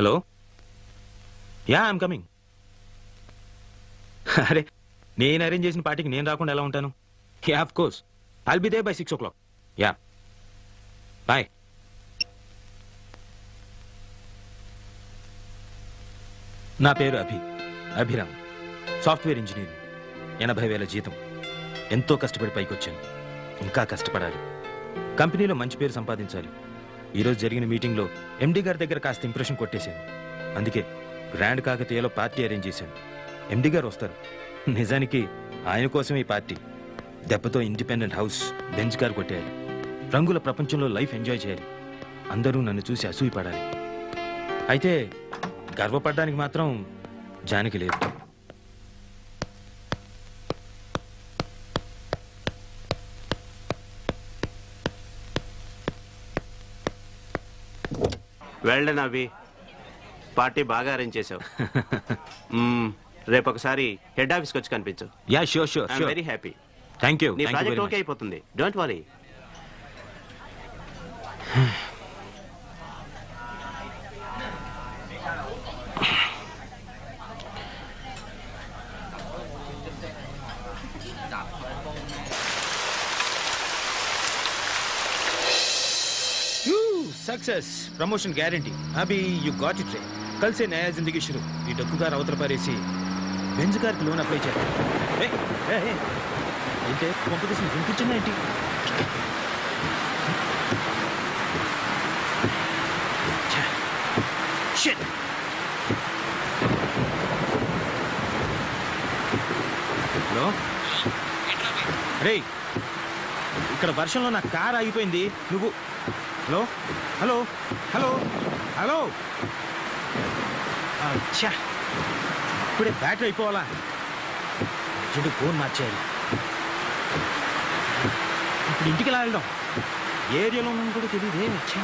Hello yeah I'm coming. అరే నేను arrange చేసిన పార్టీకి నేను రాకుండా ఎలా ఉంటాను? Yeah of course I'll be there by 6 o'clock. Yeah bye. నా పేరు అభిరామ్. Software engineering. 80,000 జీతం. ఎంతో కష్టపడి పైకి వచ్చాను. ఇంకా కష్టపడాలి. కంపెనీలో మంచి పేరు సంపాదించాలి. ఈరోజు జరిగిన మీటింగ్లో ఎండీ గారి దగ్గర కాస్త ఇంప్రెషన్ కొట్టేశాను. అందుకే గ్రాండ్ కాకతీయలో పార్టీ అరేంజ్ చేశాను. ఎండీ గారు వస్తారు. నిజానికి ఆయన కోసం ఈ పార్టీ. దెబ్బతో ఇండిపెండెంట్ హౌస్, బెంచ్ కారు కొట్టేయాలి. రంగుల ప్రపంచంలో లైఫ్ ఎంజాయ్ చేయాలి. అందరూ నన్ను చూసి అసూయపడాలి. అయితే గర్వపడడానికి మాత్రం జానికి లేదు. వెల్డన్ అవి, పార్టీ బాగా అరేంజ్ చేసావు. రేపు ఒకసారి హెడ్ ఆఫీస్కి వచ్చి కనిపించు. Yeah sure sure. I'm very happy. Thank you. నీ ప్రాజెక్ట్ ఓకే అయిపోతుంది. Don't worry. Success promotion guarantee. अभी यू गॉट इट रे. कल से नया जिंदगी शुरू. ये डक्कू कार अवतल पारेसी बेंज कार की लोन अप्लाई చేయాలి. ఏంటి కాంపిటీషన్ వినిపించిందా ఏంటి? షిట్. హలో రే, ఇక్కడ వర్షంలో నా కార్ ఆగిపోయింది. నువ్వు హలో హలో హలో హలో. అచ్చా, ఇప్పుడే బ్యాటరీ అయిపోవాలా? చెడు ఫోన్ మార్చేయాలి. ఇప్పుడు ఇంటికి ఎలా వెళ్దాం? ఏరియాలో ఉన్నాను కూడా తెలియదే. వచ్చా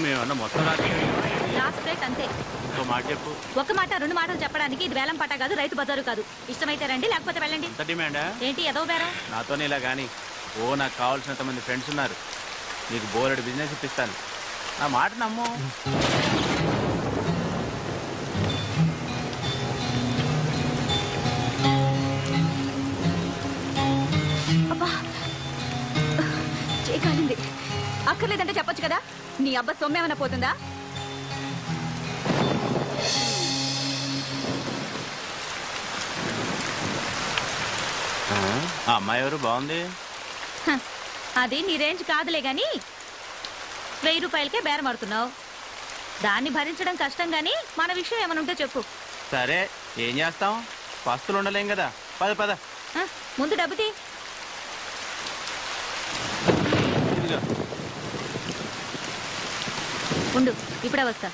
మేమన్నా మొత్తం లాస్ట్ రేట్ అంతే. ఇంకో మాట చెప్పు. ఒక మాట రెండు మాటలు చెప్పడానికి ఇది వేలం పట్ట కాదు, రైతు బజారు కాదు. ఇష్టమైతే రండి, లేకపోతే వెళ్ళండి. ఎంత డిమాండా? ఏంటి ఏదో బేరం? నాతోనే ఇలా కానీ నాకు కావాల్సినంత మంది ఫ్రెండ్స్ ఉన్నారు. నీకు బోలెడు బిజినెస్ ఇప్పిస్తాను. నా మాట నమ్ము. అబ్బా చేయకాలింది. అక్కర్లేదంటే చెప్పొచ్చు కదా. నీ అబ్బా సొమ్మేమన్నా పోతుందా? ఆ అమ్మాయి ఎవరు? బాగుంది. అది నీ రేంజ్ కాదులే గాని 1000 రూపాయలకే బేరం ఆడుతున్నావు. దాన్ని భరించడం కష్టం గాని మన విషయం ఏమైనా ఉంటే చెప్పు. సరే ఏం చేస్తాం, పస్తులు ఉండలేం కదా. పద పద. ముందు డబ్బు తీ. ఉండు, ఇప్పుడే వస్తా.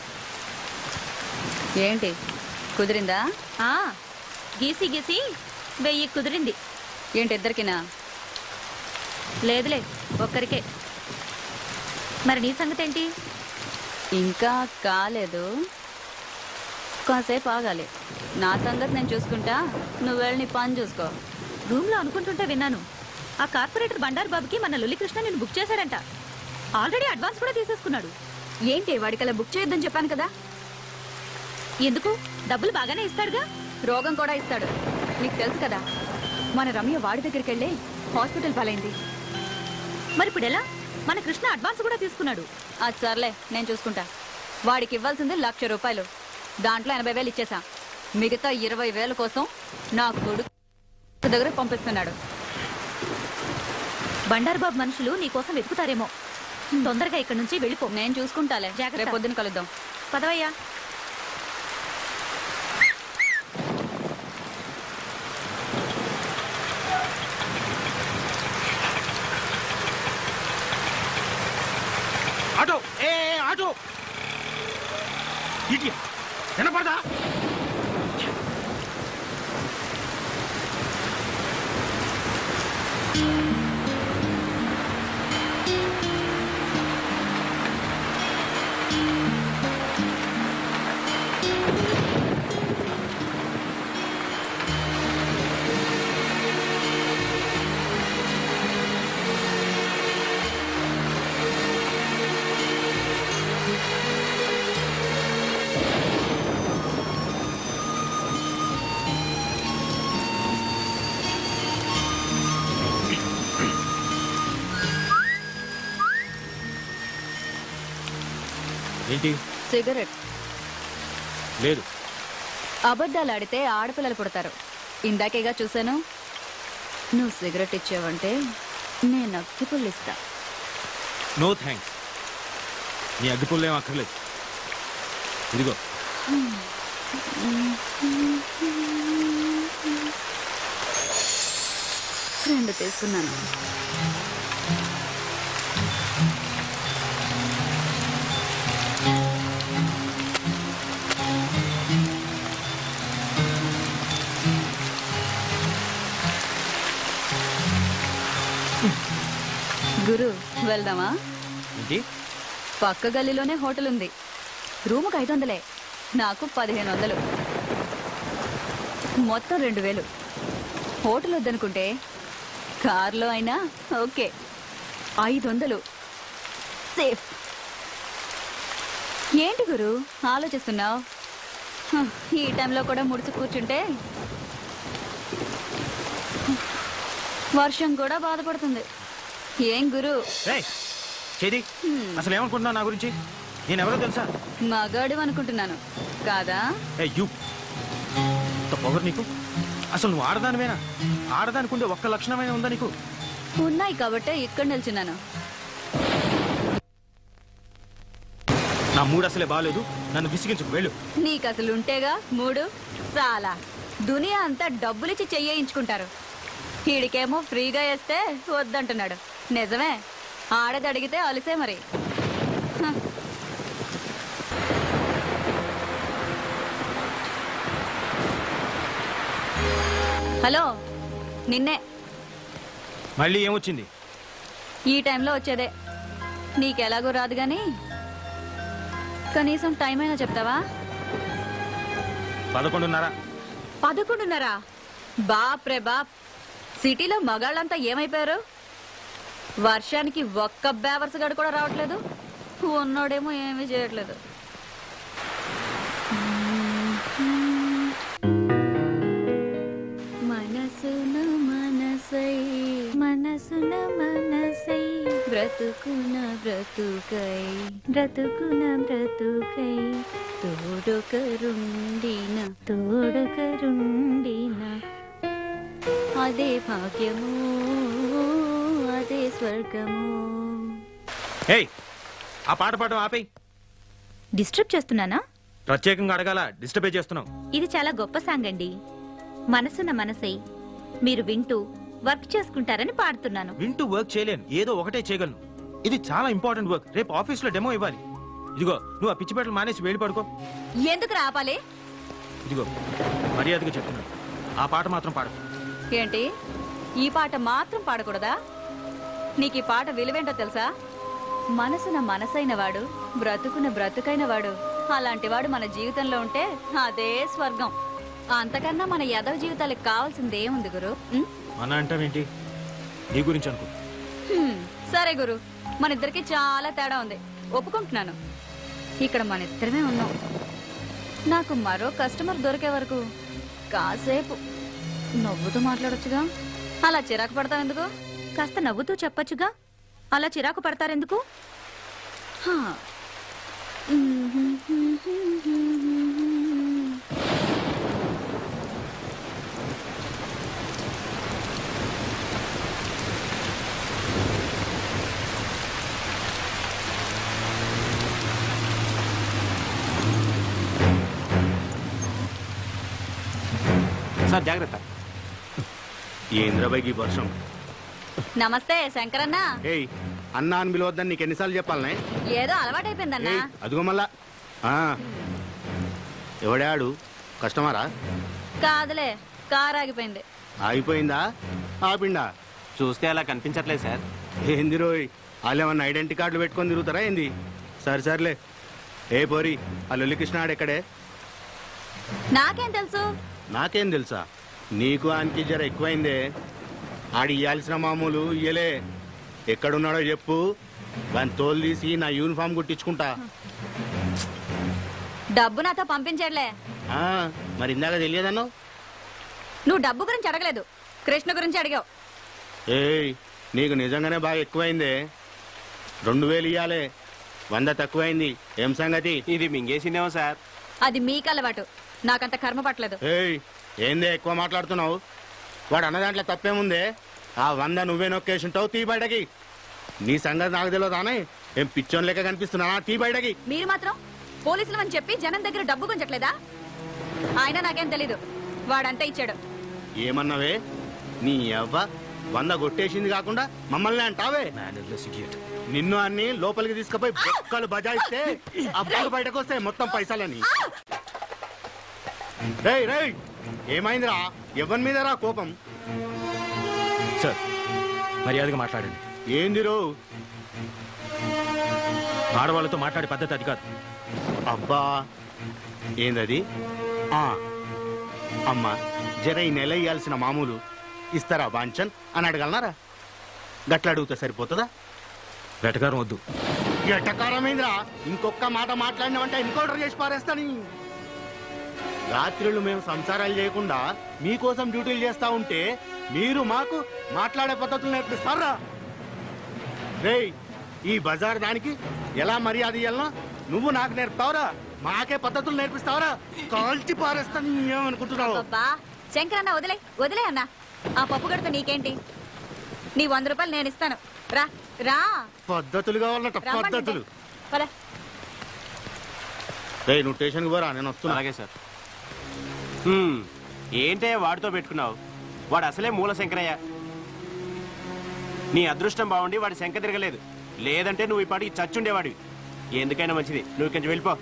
ఏంటి కుదిరిందా? గీసి గీసి 1000 కుదిరింది. ఏంటి ఇద్దరికినా? లేదులే, ఒక్కరికే. మరి నీ సంగతి ఏంటి? ఇంకా కాలేదు, కాసేపు ఆగాలి. నా సంగతి నేను చూసుకుంటా, నువ్వు వెళ్ళి నీ పని చూసుకో. రూమ్లో అనుకుంటుంటే విన్నాను, ఆ కార్పొరేటర్ బండారు బాబుకి మన లొల్లికృష్ణ నేను బుక్ చేశాడంట. ఆల్రెడీ అడ్వాన్స్ కూడా తీసేసుకున్నాడు. ఏంటి వాడికలా బుక్ చేయొద్దని చెప్పాను కదా. ఎందుకు? డబ్బులు బాగానే ఇస్తాడుగా. రోగం కూడా ఇస్తాడు, నీకు తెలుసు కదా. మన రమ్య వాడి దగ్గరికి వెళ్ళి హాస్పిటల్ పాలైంది. మరి ఇప్పుడు ఎలా? మన కృష్ణ అడ్వాన్స్ కూడా తీసుకున్నాడు. అది సర్లే, నేను చూసుకుంటా. వాడికి ఇవ్వాల్సింది 1,00,000 రూపాయలు. దాంట్లో 80,000 ఇచ్చేసా. మిగతా 20,000 కోసం నా కొడుకు దగ్గర పంపిస్తున్నాడు. బండారు బాబు మనుషులు నీ కోసం వెతుకుతారేమో. తొందరగా ఇక్కడి నుంచి వెళ్ళిపో. నేను చూసుకుంటాలే. రేపు పొద్దున కలుద్దాం. పదవయ్యా. ఆటో ఆటో ఇటీ వినపడదా? ఏంటి? సిగరెట్. లేదు. అబద్ధాలు ఆడితే ఆడపిల్లలు పుడతారు. ఇందాకేగా చూశాను. నువ్వు సిగరెట్ ఇచ్చావంటే నేను అగ్గిపుల్లు ఇస్తా. No thanks. నీ అగ్గిపుల్లేం అక్కర్లేదు. ఇదిగో. రెండు తీసుకున్నాను. గురు వెళ్దామా? ఏంటి? పక్క గల్లీలోనే హోటల్ ఉంది. రూముకు 500, నాకు 1500, మొత్తం 2000. హోటల్ వద్దనుకుంటే కార్లో అయినా ఓకే. 500 సేఫ్. ఏంటి గురు ఆలోచిస్తున్నావు? ఈ టైంలో కూడా ముడిచి కూర్చుంటే వర్షం కూడా బాధపడుతుంది. ఏం గురు? చేది అసలు ఏమనుకుంటున్నావు నా గురించి? నేను ఎవరో తెలుసా? మగాడు అనుకుంటున్నాను కాదా? పొగరు నీకు. అసలు నువ్వు ఆడదానివేనా? ఆడదానికి ఉండే ఒక్క లక్షణమైన ఉందా నీకు? ఉన్నాయి కాబట్టే ఇక్కడ నిల్చున్నాను. నా మూడు అసలే బాగాలేదు. నన్ను విసిగించుకు వెళ్ళు. నీకు అసలు ఉంటేగా మూడు. చాలా దునియా అంతా డబ్బులిచ్చి చెయ్యించుకుంటారు. వీడికేమో ఫ్రీగా వేస్తే వద్దంటున్నాడు. నిజమే, ఆడది అడిగితే అలిసే మరి. హలో, నిన్నే. మళ్ళీ ఏమొచ్చింది? ఈ టైంలో వచ్చేదే. నీకెలాగో రాదు గాని కనీసం టైం అయినా చెప్తావా? 11:30. 11:30? బాప్ రే బాప్. సిటీలో మగాళ్ళంతా ఏమైపోయారు? వర్షానికి ఒక్క బేవర్స్ గడు కూడా రావట్లేదు. ఉన్నోడేమో ఏమీ చేయట్లేదు. మనసున మనసై మనసున మనసై బ్రతుకున బ్రతుకై బ్రతుకున బ్రతుకై తోడొకరుండిన తోడొకరుండిన అదే భాగ్యము అదే స్వర్గము. ఆ పాట పాడడం ఆపేయ్. డిస్టర్బ్ చేస్తున్నానా? ప్రత్యేకంగా అడగాల? డిస్టర్బే చేస్తున్నావు. ఇది చాలా గొప్ప సాంగ్ అండి. మనసున్న మనసై మీరు వింటూ వర్క్ చేసుకుంటారని పాడుతున్నాను. వింటూ వర్క్ చేయలేను, ఏదో ఒకటే చేయగలను. ఇది చాలా ఇంపార్టెంట్ వర్క్. రేపు ఆఫీస్ లో డెమో ఇవ్వాలి. ఇదిగో, నువ్వు ఆ పిచ్చిపేటలు మానేసి వెళ్ళి పడుకో. ఎందుకు రాపాలి? ఇదిగో మర్యాదగా చెప్తున్నాను, ఆ పాట మాత్రం పాడు. ఏంటి, ఈ పాట మాత్రం పాడకూడదా? నీకు ఈ పాట విలువేంటో తెలుసా? మనసున మనసైన వాడు బ్రతుకున బ్రతుకైన వాడు, అలాంటి వాడు మన జీవితంలో ఉంటే అదే స్వర్గం. అంతకన్నా మన యదవ జీవితాలకు కావాల్సింది ఏముంది గురు? మన అంటావేంటి? నీ గురించి అనుకో. సరే గురు, మన ఇద్దరికి చాలా తేడా ఉంది, ఒప్పుకుంటున్నాను. ఇక్కడ మన ఇద్దరమే ఉన్నాం. నాకు మరో కస్టమర్ దొరికే వరకు కాసేపు నవ్వుతూ మాట్లాడొచ్చుగా. అలా చిరాకు పడతావు ఎందుకు? కాస్త నవ్వుతూ చెప్పొచ్చుగా. అలా చిరాకు పడతారెందుకు? సార్ జాగ్రత్త. ఏంద్రబాయికి వర్షం. నమస్తే శంకరన్న. ఏయ్, అన్నా అని పిలవద్దని నీకు ఎన్నిసార్లు చెప్పాలనే? ఏదో అలవాటైపోయిందన్నా. అదిగో మళ్ళా. ఎవడాడు? కస్టమరా? కాదులే, కారు ఆగిపోయింది. ఆగిపోయిందా? ఆపిండా? చూస్తే అలా కనిపించట్లేదు సార్. ఏంది రోయ్, వాళ్ళు ఏమన్నా ఐడెంటిటీ కార్డులు పెట్టుకొని తిరుగుతారా ఏంది? సరే సర్లే. ఏ పోరి, ఆ లొల్లి కృష్ణ ఆడెక్కడే? నాకేం తెలుసు? నాకేం తెలుసా? నీకు ఆయనకి జర ఎక్కువైందే. ఆడి ఇయ్యాల్సిన మామూలు ఇయ్యలే. ఎక్కడున్నాడో చెప్పు, దాని తోలు తీసి నా యూనిఫామ్ కుట్టించుకుంటా. డబ్బు నాతో పంపించట్లే. మరి ఇందాక తెలియదన్నో? నువ్వు డబ్బు గురించి అడగలేదు, కృష్ణ గురించి అడిగావు. ఏయ్, నీకు నిజంగానే బాగా ఎక్కువైందే. 2000 ఇయ్యాలే. 100 తక్కువైంది. ఏం సంగతి? ఇది మింగేసిందేమో సార్. అది మీకు అలవాటు, నాకంత కర్మ పట్టలేదు. ఏయ్, ఏందే ఎక్కువ మాట్లాడుతున్నావు? వాడు అన్న దాంట్లో తప్పేముందే? ఆ 100 నువ్వే నొక్కేసి ఉంటావు. తీ బయటకి. నీ సంగతి నాకు తెలియదానే? ఏం పిచ్చోన్ లెక్క కనిపిస్తున్నా? తీ బయటకి. మీరు మాత్రం పోలీసులు అని చెప్పి జనం దగ్గర డబ్బు గుంజట్లేదా? ఆయన నాకేం తెలీదు, వాడంతా ఇచ్చాడు. ఏమన్నావే? నీ అవ్వ 100 కొట్టేసింది కాకుండా మమ్మల్ని అంటావే? Mannerless idiot. నిన్ను అన్ని లోపలికి తీసుకుపోయి బొక్కలు బజాయిస్తే అప్పుడు బయటకు వస్తాయి మొత్తం పైసలని. రేయ్ రేయ్, ఏమైందిరా? ఎవరి మీద రా కోపం? సార్, మర్యాదగా మాట్లాడండి. ఏందిరో? ఆడవాళ్ళతో మాట్లాడే పద్ధతి అది కాదు. అబ్బా, ఏందది? అమ్మా, జర ఈ నెల ఇయ్యాల్సిన మామూలు ఇస్తారా బాంచన్ అని అడగలనారా? గట్ల అడుగుతా సరిపోతుందా? వెటకారం వద్దు. ఎటకారమైందిరా? ఇంకొక మాట మాట్లాడినామంటే ఎన్కౌంటర్ చేసి పారేస్తాను. రాత్రులు మేము సంసారాలు చేయకుండా మీకోసం డ్యూటీలు చేస్తా ఉంటే మీరు మాకు మాట్లాడే పద్ధతులు నేర్పిస్తారా? రేయ్, ఈ బజార్ దానికి ఎలా మర్యాద ఇయ్యాలనో నువ్వు నాకు నేర్పుతావురా? మాకే పద్ధతులు నేర్పిస్తావరా? కాల్చి పారేస్తాను. ఏమనుకుంటున్నావు? అబ్బా శంకరన్న, వదిలే వదిలే అన్న. ఆ పప్పు గడత నీకేంటి? నీ 100 రూపాయలు నేను ఇస్తాను. రా రా. పద్ధతులు కావాలట, పద్ధతులు. పద. రేయ్, నువ్వు స్టేషన్కి పోరా, నేను వస్తున్నా. అలాగే సార్. ఏంటే వాడితో పెట్టుకున్నావు? వాడు అసలే మూల శంకరయ్య. నీ అదృష్టం బాగుండి వాడి శంక తిరగలేదు, లేదంటే నువ్వు ఈ పాటికి చచ్చుండేవాడివి. ఎందుకైనా మంచిది, నువ్వు కొంచెం వెళ్ళిపో.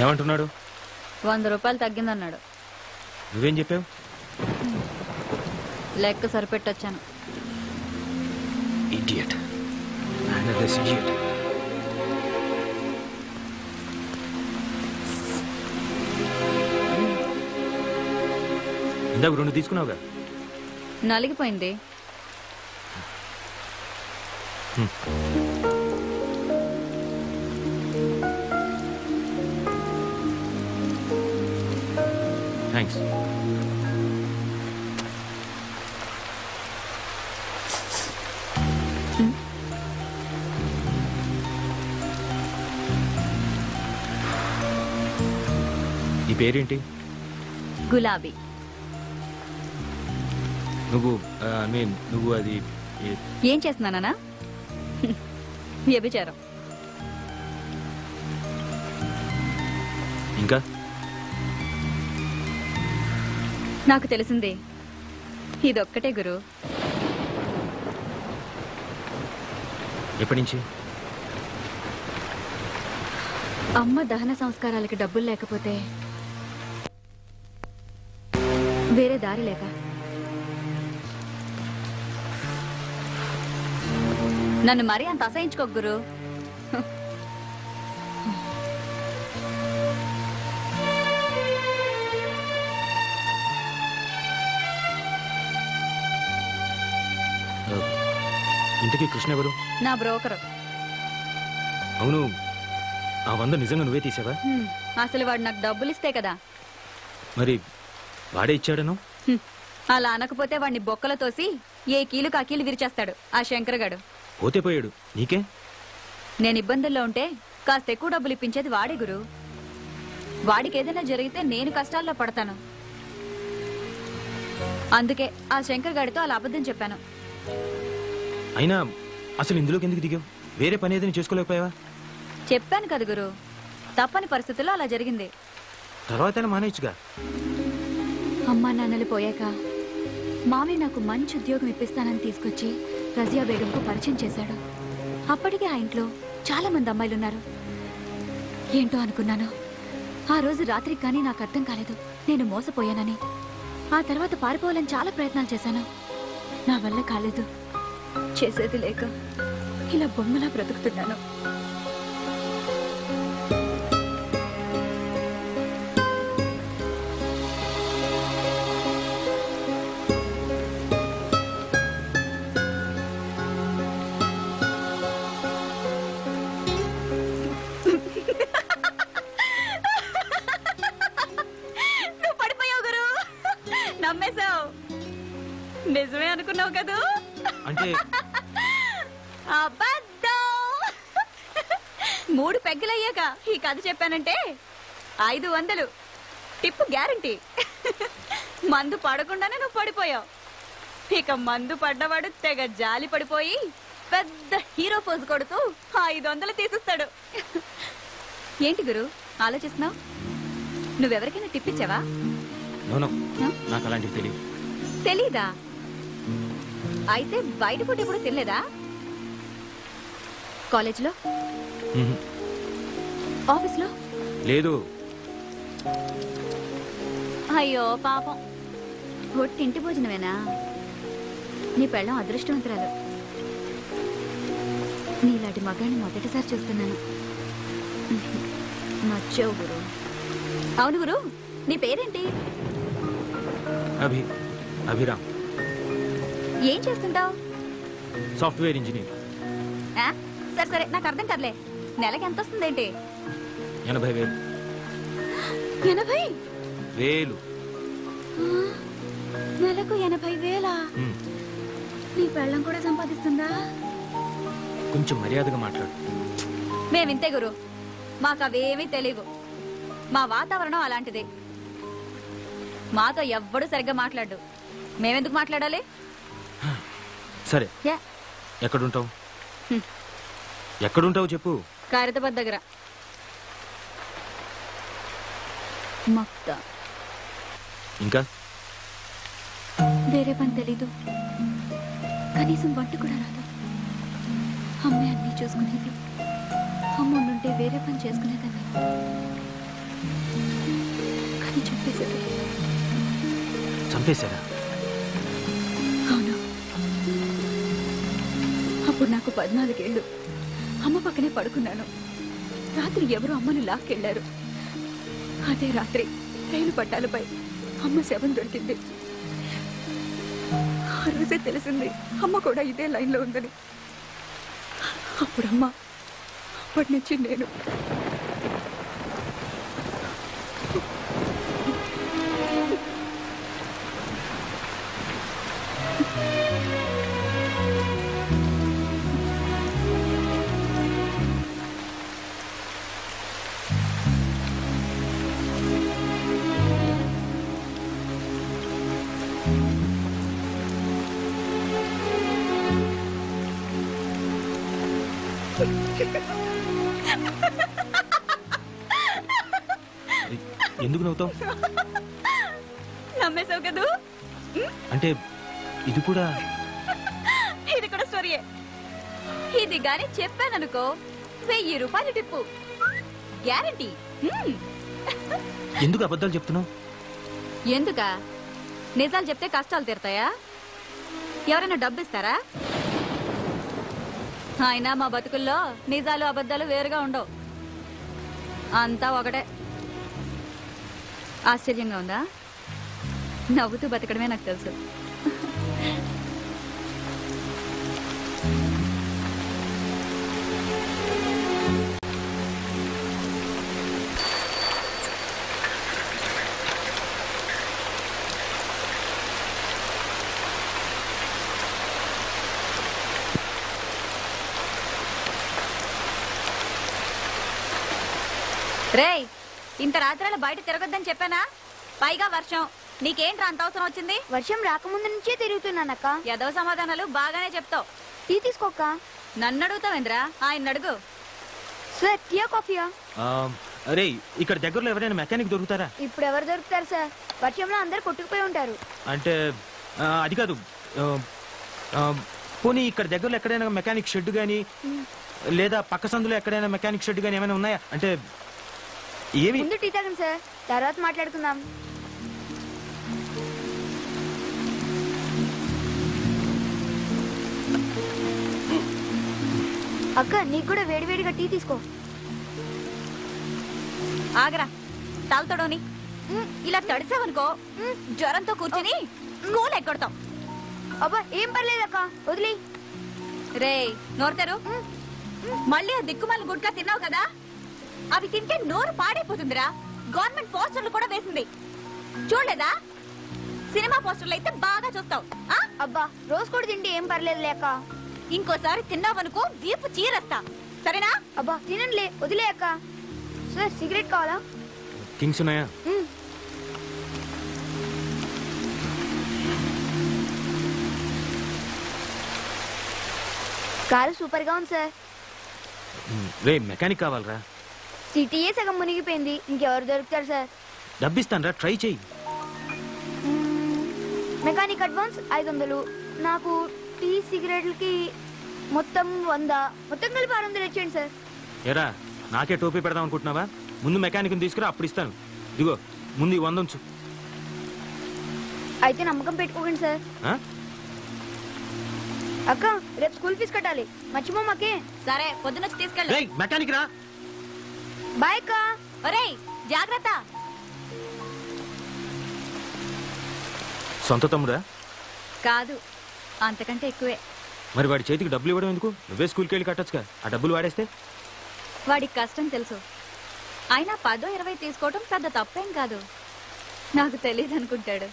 ఏమంటున్నాడు? 100 రూపాయలు తగ్గిందన్నాడు. నువ్వేం చెప్పావు? లెక్క సరిపెట్టొచ్చాను. ఇడియట్. Mannerless idiot. ఇందాక 2 తీసుకున్నావుగా? నలిగిపోయింది. థ్యాంక్స్. ఈ పేరేంటి? గులాబీ. నువ్వు నువ్వు అది ఏం చేస్తున్నానా? వ్యభిచారం. ఇంకా నాకు తెలిసింది ఇదొక్కటే గురు. ఎప్పటి నుంచి? అమ్మ దహన సంస్కారాలకి డబ్బులు లేకపోతే వేరే దారి లేక నన్ను మరీ అంత అసహించుకోకు గురు. ఇంతకీ కృష్ణ ఎవరు? నా బ్రోకరు. అవును, ఆ 100 నిజంగా నువ్వే తీసావా? అసలు వాడు నాకు డబ్బులు ఇస్తే కదా. మరి వాడే ఇచ్చాడను? అలా అనకపోతే వాడిని బొక్కల తోసి ఏ కీలు కా కీలు విరిచేస్తాడు ఆ శంకరగాడు. పోతే పోయాడు, నీకే. నేను ఇబ్బందుల్లో ఉంటే కాస్త ఎక్కువ డబ్బులు ఇప్పించేది వాడే గురు. వాడికి ఏదైనా జరిగితే నేను కష్టాల్లో పడతాను. అందుకే ఆ శంకర్ గాడితో అలా అబద్ధం చెప్పాను. అయినా అసలు ఇందులోకి ఎందుకు దిగావు? వేరే పని ఏదైనా చేసుకోలేకపోయావా? చెప్పాను కదా గురు, తప్పని పరిస్థితుల్లో అలా జరిగింది. తర్వాత మానేయచ్చుగా. అమ్మా నాన్నలు పోయాక మామయ్య నాకు మంచి ఉద్యోగం ఇప్పిస్తానని తీసుకొచ్చి రజియా బేగంకు పరిచయం చేశాడు. అప్పటికే ఆ ఇంట్లో చాలా మంది అమ్మాయిలున్నారు. ఏంటో అనుకున్నాను. ఆ రోజు రాత్రికి కానీ నాకు అర్థం కాలేదు నేను మోసపోయానని. ఆ తర్వాత పారిపోవాలని చాలా ప్రయత్నాలు చేశాను. నా వల్ల కాలేదు. చేసేది లేక ఇలా బొమ్మలా బ్రతుకుతున్నాను. నిజమే అనుకున్నావు కదా? అంటే అబద్ధం. 3 పెగ్గలయ్యాక ఈ కథ చెప్పానంటే 500 టిప్పు గ్యారంటీ. మందు పడకుండానే నువ్వు పడిపోయావు. ఇక మందు పడ్డవాడు తెగ జాలి పడిపోయి పెద్ద హీరో పోజు కొడుతూ 500 తీసిస్తాడు. ఏంటి గురు ఆలోచిస్తున్నావు? నువ్వెవరికైనా టిప్ ఇచ్చావా? నాకు అలాంటివి తెలియదు. తెలీదా? అయితే బయట పూట ఎప్పుడు తినలేదా? కాలేజ్లో, ఆఫీస్లో? లేదు. అయ్యో పాపం. ఇంటి భోజనమేనా? నీ పెళ్ళం అదృష్టవంతురాలు. నీలాంటి మగాన్ని మొదటిసారి చూస్తున్నాను. నచ్చావు గురు. అవును గురు, నీ పేరేంటి? అభిరామ్. ఏం చేస్తుంటావు? Software engineer. సరే సరే, నాకు అర్థం కదలే. నెలకి ఎంత వస్తుందేంటి? 80,000. 80,000? నెలకు 80,000? నీ పెళ్ళం కూడా సంపాదిస్తుందా? కొంచెం మర్యాదగా మాట్లాడు. మేమింతే గురు, మాకు అవేమీ తెలియవు. మా వాతావరణం అలాంటిది. మాతో ఎవ్వడూ సరిగ్గా మాట్లాడు. మేమెందుకు మాట్లాడాలి? సరే, ఎక్కడుంటావు చెప్పు. ఖైరతాబాద్ దగ్గర. మక్తా. ఇంకా వేరే పని తెలీదు. కనీసం వంట కూడా రాదు. అమ్మే అన్నీ చూసుకునేది. అమ్మ ఉండుంటే వేరే పని చేసుకునేదాన్ని. కానీ చంపేశారా? అవును. అప్పుడు నాకు 14 ఏళ్ళు. అమ్మ పక్కనే పడుకున్నాను. రాత్రి ఎవరో అమ్మను లాక్కెళ్లారు. అదే రాత్రి రైలు పట్టాలపై అమ్మ శవం దొరికింది. ఆ రోజే తెలిసింది అమ్మ కూడా ఇదే లైన్లో ఉందని. అప్పుడమ్మ, అప్పటి నుంచి నేను. ఎందుకు నవ్వుతావు? నమ్మేశావు కదూ? అంటే ఇది కూడా స్టోరీయే. ఇది గాని చెప్పాననుకో 1000 రూపాయలు టిప్పు గ్యారంటీ. ఎందుకు అబద్ధాలు చెప్తున్నావు? ఎందుకా? నిజాలు చెప్తే కష్టాలు తీరుతాయా? ఎవరైనా డబ్బు ఇస్తారా? అయినా మా బతుకుల్లో నిజాలు అబద్ధాలు వేరుగా ఉండవు. అంతా ఒకటే. ఆశ్చర్యంగా ఉందా? నవ్వుతూ బతకడమే నాకు తెలుసు. రేయ్, ఇంత రాత్రాల బయట తిరగొద్దని చెప్పానా? పైగా వర్షం. నీకేంట్రా అంత అవసరం వచ్చింది? వర్షం రాకముందు నుంచే తిరుగుతున్నానక్క. ఏదో సమాధానాలు బాగానే చెప్తావు. టీ తీసుకోక్క. నన్ను అడుగుతావేంద్రా? ఆయన అడుగు. సార్ టీయా కాఫీయా? అరే, ఇక్కడ దగ్గరలో ఎవరైనా మెకానిక్ దొరుకుతారా? ఇప్పుడు ఎవరు దొరుకుతారు సార్? వర్షంలో అందరు కొట్టుకుపోయి ఉంటారు. అంటే అది కాదు. పోనీ ఇక్కడ దగ్గరలో ఎక్కడైనా మెకానిక్ షెడ్ గానీ లేదా పక్క సందులో ఎక్కడైనా మెకానిక్ షెడ్ గానీ ఏమైనా ఉన్నాయా? అంటే ఏమి? ముందు టీ తాగండి సార్, తర్వాత మాట్లాడుకుందాం. అక్క, నీకు కూడా వేడివేడిగా టీ తీసుకో. ఆగరా, తాగుతాడోని. ఇలా తడిసావనుకో జ్వరంతో కూర్చుని స్కూల్ ఎక్కొడతాం. అబ్బా, ఏం పర్లేదక్క, వదిలే. రే, నోరుతారు. మళ్ళీ ఆ దిక్కుమాల గుడ్కా తిన్నావు కదా, అవి తింటే నోరు పాడైపోతుందిరా. గవర్నమెంట్ పోస్టర్లు కూడా వేసింది, చూడలేదా? సినిమా పోస్టర్లు అయితే బాగా చూస్తావు. అబ్బా, రోజు కూడా తింటే ఏం పర్లేదు లేక. ఇంకోసారి తిన్నావనుకో వీపు చీరేస్తా, సరేనా? అబ్బా, తినండిలే, వదిలే అక్క. సార్, సిగరెట్ కావాలా? కింగ్స్ ఉన్నాయా? కారు సూపర్ గా ఉంది సార్. రే, మెకానిక్ కావాలరా. సిటీయే సగం మునిగిపోయింది, ఇంకెవరు దొరుకుతారు సార్? డబ్బిస్తానరా, ట్రై చెయ్యి. మెకానిక్ అడ్వాన్స్ 500, నాకు టీ సిగరెట్లకి మొత్తం 100, మొత్తం కలిపి 600 ఇచ్చేయండి సార్. ఎరా, నాకే టోపీ పెడదాం అనుకుంటున్నావా? ముందు మెకానిక్ని తీసుకురా, అప్పుడు ఇస్తాను. ఇదిగో ముందు 100 ఉంచు. అయితే నమ్మకం పెట్టుకోకండి సార్. అక్క, రేపు స్కూల్ ఫీజు కట్టాలి, మర్చిపోమాకే. సరే, పొద్దునొచ్చి తీసుకెళ్ళి. మెకానిక్ రా. బాయ్ అక్క. ఒరేయ్, జాగ్రత్త. సొంత తమ్ముడా? కాదు, అంతకంటే ఎక్కువే. మరి వాడి చేతికి డబ్బులు ఇవ్వడం ఎందుకు? నువ్వే స్కూల్కి వెళ్ళి కట్టొచ్చుగా. ఆ డబ్బులు వాడేస్తే వాడికి కష్టం తెలుసు. అయినా 10-20 తీసుకోవడం పెద్ద తప్పేం కాదు. నాకు తెలియదు అనుకుంటాడు.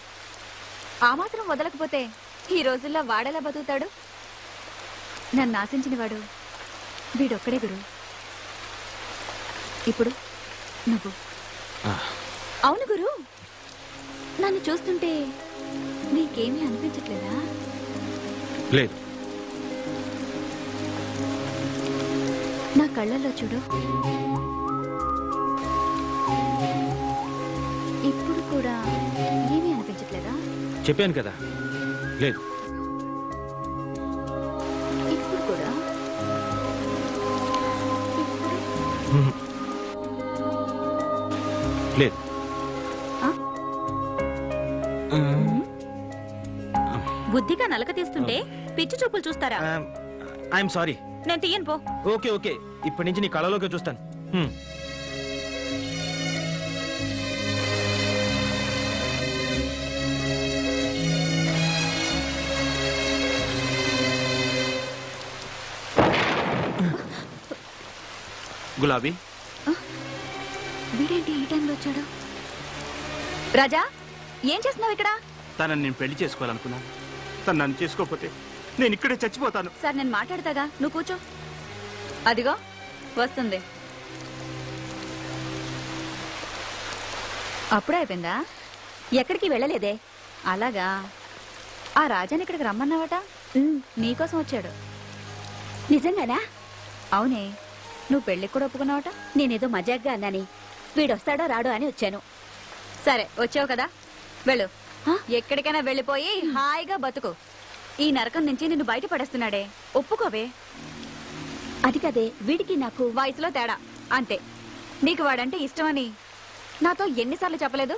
ఆ మాత్రం వదలకపోతే ఈ రోజుల్లో వాడేలా బతుకుతాడు? నన్ను ఆశించిన వాడు వీడొక్కడే గురు. ఇప్పుడు నువ్వు. అవును గురు, నన్ను చూస్తుంటే నీకేమీ అనిపించట్లేదా? లేదు. నా కళ్ళల్లో చూడు. ఇప్పుడు కూడా ఏమీ అనిపించట్లేదా? చెప్పాను కదా, లేదు. ఇప్పుడు కూడా? లేదు. బుద్ధిగా నలక తీస్తుంటే పిచ్చి చూపులు చూస్తారా? I'm sorry. నేను తీయను పో. ఓకే ఓకే, ఇప్పటి నుంచి నీ కళలోకి చూస్తాను. గులాబీ, వీడేంటి ఈ టైంలో వచ్చాడు? రాజా, ఏం చేస్తున్నావు ఇక్కడ? తనని నేను పెళ్లి చేసుకోవాలనుకున్నాను. తను నన్ను చేసుకోకపోతే నేను ఇక్కడే చచ్చిపోతాను. సార్, నేను మాట్లాడతాగా, నువ్వు కూర్చో. అదిగో వస్తుంది. అప్పుడే అయిపోయిందా? ఎక్కడికి వెళ్ళలేదే. అలాగా, ఆ రాజాని ఇక్కడికి రమ్మన్నావట. నీకోసం వచ్చాడు. నిజంగానా? అవునే, నువ్వు పెళ్లికి కూడా ఒప్పుకున్నావట. నేనేదో మజాగ్గా అన్నాని, వీడొస్తాడో రాడో అని వచ్చాను. సరే, వచ్చావు కదా, వెళ్ళు. ఎక్కడికైనా వెళ్ళిపోయి హాయిగా బతుకు. ఈ నరకం నుంచి నిన్ను బయటపడేస్తున్నాడే, ఒప్పుకోవే. అది కదే, వీడికి నాకు వయసులో తేడా అంతే. నీకు వాడంటే ఇష్టమని నాతో ఎన్నిసార్లు చెప్పలేదు?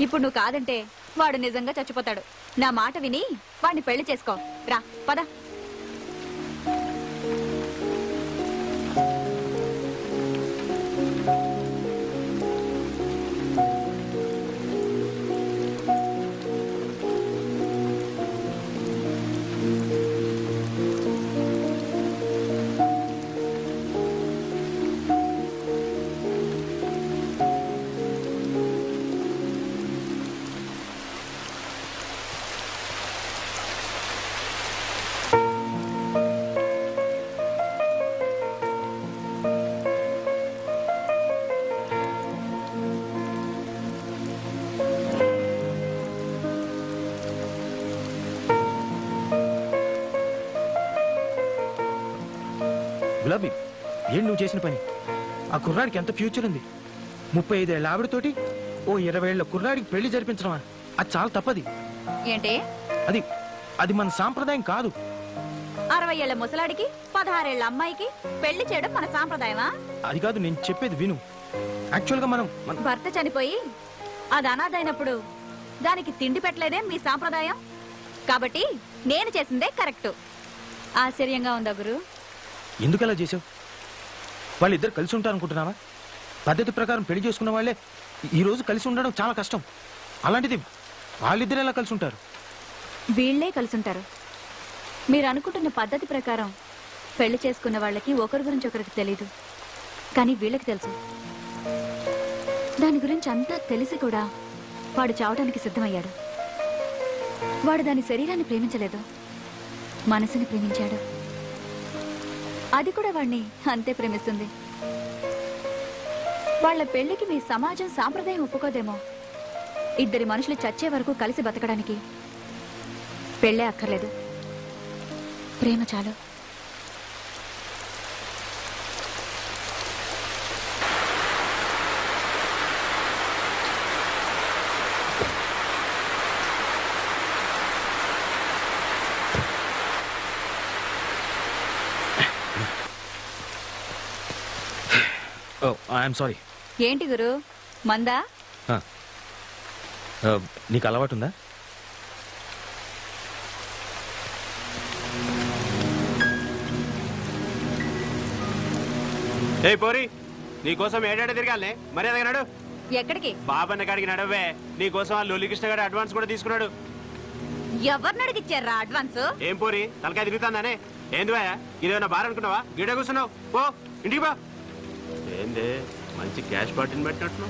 ఇప్పుడు నువ్వు కాదంటే వాడు నిజంగా చచ్చిపోతాడు. నా మాట విని వాడిని పెళ్లి చేసుకో. రా, పద. గులాబీ ఏంటి నువ్వు చేసిన పని? ఆ కుర్రాడికి ఎంత ఫ్యూచర్ ఉంది. 35 ఏళ్ళ ఆవిడతోటి ఓ 20 ఏళ్ళ కుర్రాడికి పెళ్లి జరిపించడమా? అది చాలా తప్పది. ఏంటి? అది అది మన సాంప్రదాయం కాదు. 60 ఏళ్ల ముసలాడికి 16 ఏళ్ల అమ్మాయికి పెళ్లి చేయడం మన సాంప్రదాయమా? అది కాదు, నేను చెప్పేది విను. యాక్చువల్గా మనం భర్త చనిపోయి అది అనాథైనప్పుడు దానికి తిండి పెట్టలేదే మీ సాంప్రదాయం. కాబట్టి నేను చేసిందే కరెక్ట్. ఆశ్చర్యంగా ఉందా గురు? ఎందుకు అలా చేసావు? వాళ్ళిద్దరు కలిసి ఉంటారనుకుంటున్నావా? పద్ధతి ప్రకారం పెళ్లి చేసుకున్న వాళ్ళే ఈ రోజు కలిసి ఉండడం చాలా కష్టం. అలాంటిది వాళ్ళిద్దరు ఎలా కలిసి ఉంటారు? వీళ్లే కలిసి ఉంటారు. మీరు అనుకుంటున్న పద్ధతి ప్రకారం పెళ్లి చేసుకున్న వాళ్ళకి ఒకరి గురించి ఒకరికి తెలీదు, కానీ వీళ్ళకి తెలుసు. దాని గురించి అంతా తెలిసి కూడా వాడు చావడానికి సిద్ధమయ్యాడు. వాడు దాని శరీరాన్ని ప్రేమించలేదు, మనసుని ప్రేమించాడు. అది కూడా వాడిని అంతే ప్రేమిస్తుంది. వాళ్ళ పెళ్లికి మీ సమాజం సాంప్రదాయం ఒప్పుకోదేమో. ఇద్దరి మనుషులు చచ్చే వరకు కలిసి బతకడానికి పెళ్ళే అక్కర్లేదు, ప్రేమ చాలు. I'm sorry. ఏంటి గురు, మందా? నీకు అలవాటు ఉందా? ఏ పోరి, నీకోసం ఏడాడే తిరగాలనే మరి అదగినాడు. ఎక్కడికి? బాబన్న కాడికి నడవే. నీకోసం ఆ లొల్లికృష్ణ గారు అడ్వాన్స్ కూడా తీసుకున్నాడు. ఎవరిని అడిగిచ్చారా అడ్వాన్స్? ఏం పోరి, తలకాయ తిరుగుతాందానే? ఏంది భయ, ఇదేమన్నా బార్ అనుకున్నావా? గిడ కూర్చున్నావు, పో ఇంటికి బా. ఏంది మంచి క్యాష్ పార్టీని పెట్టినట్లు?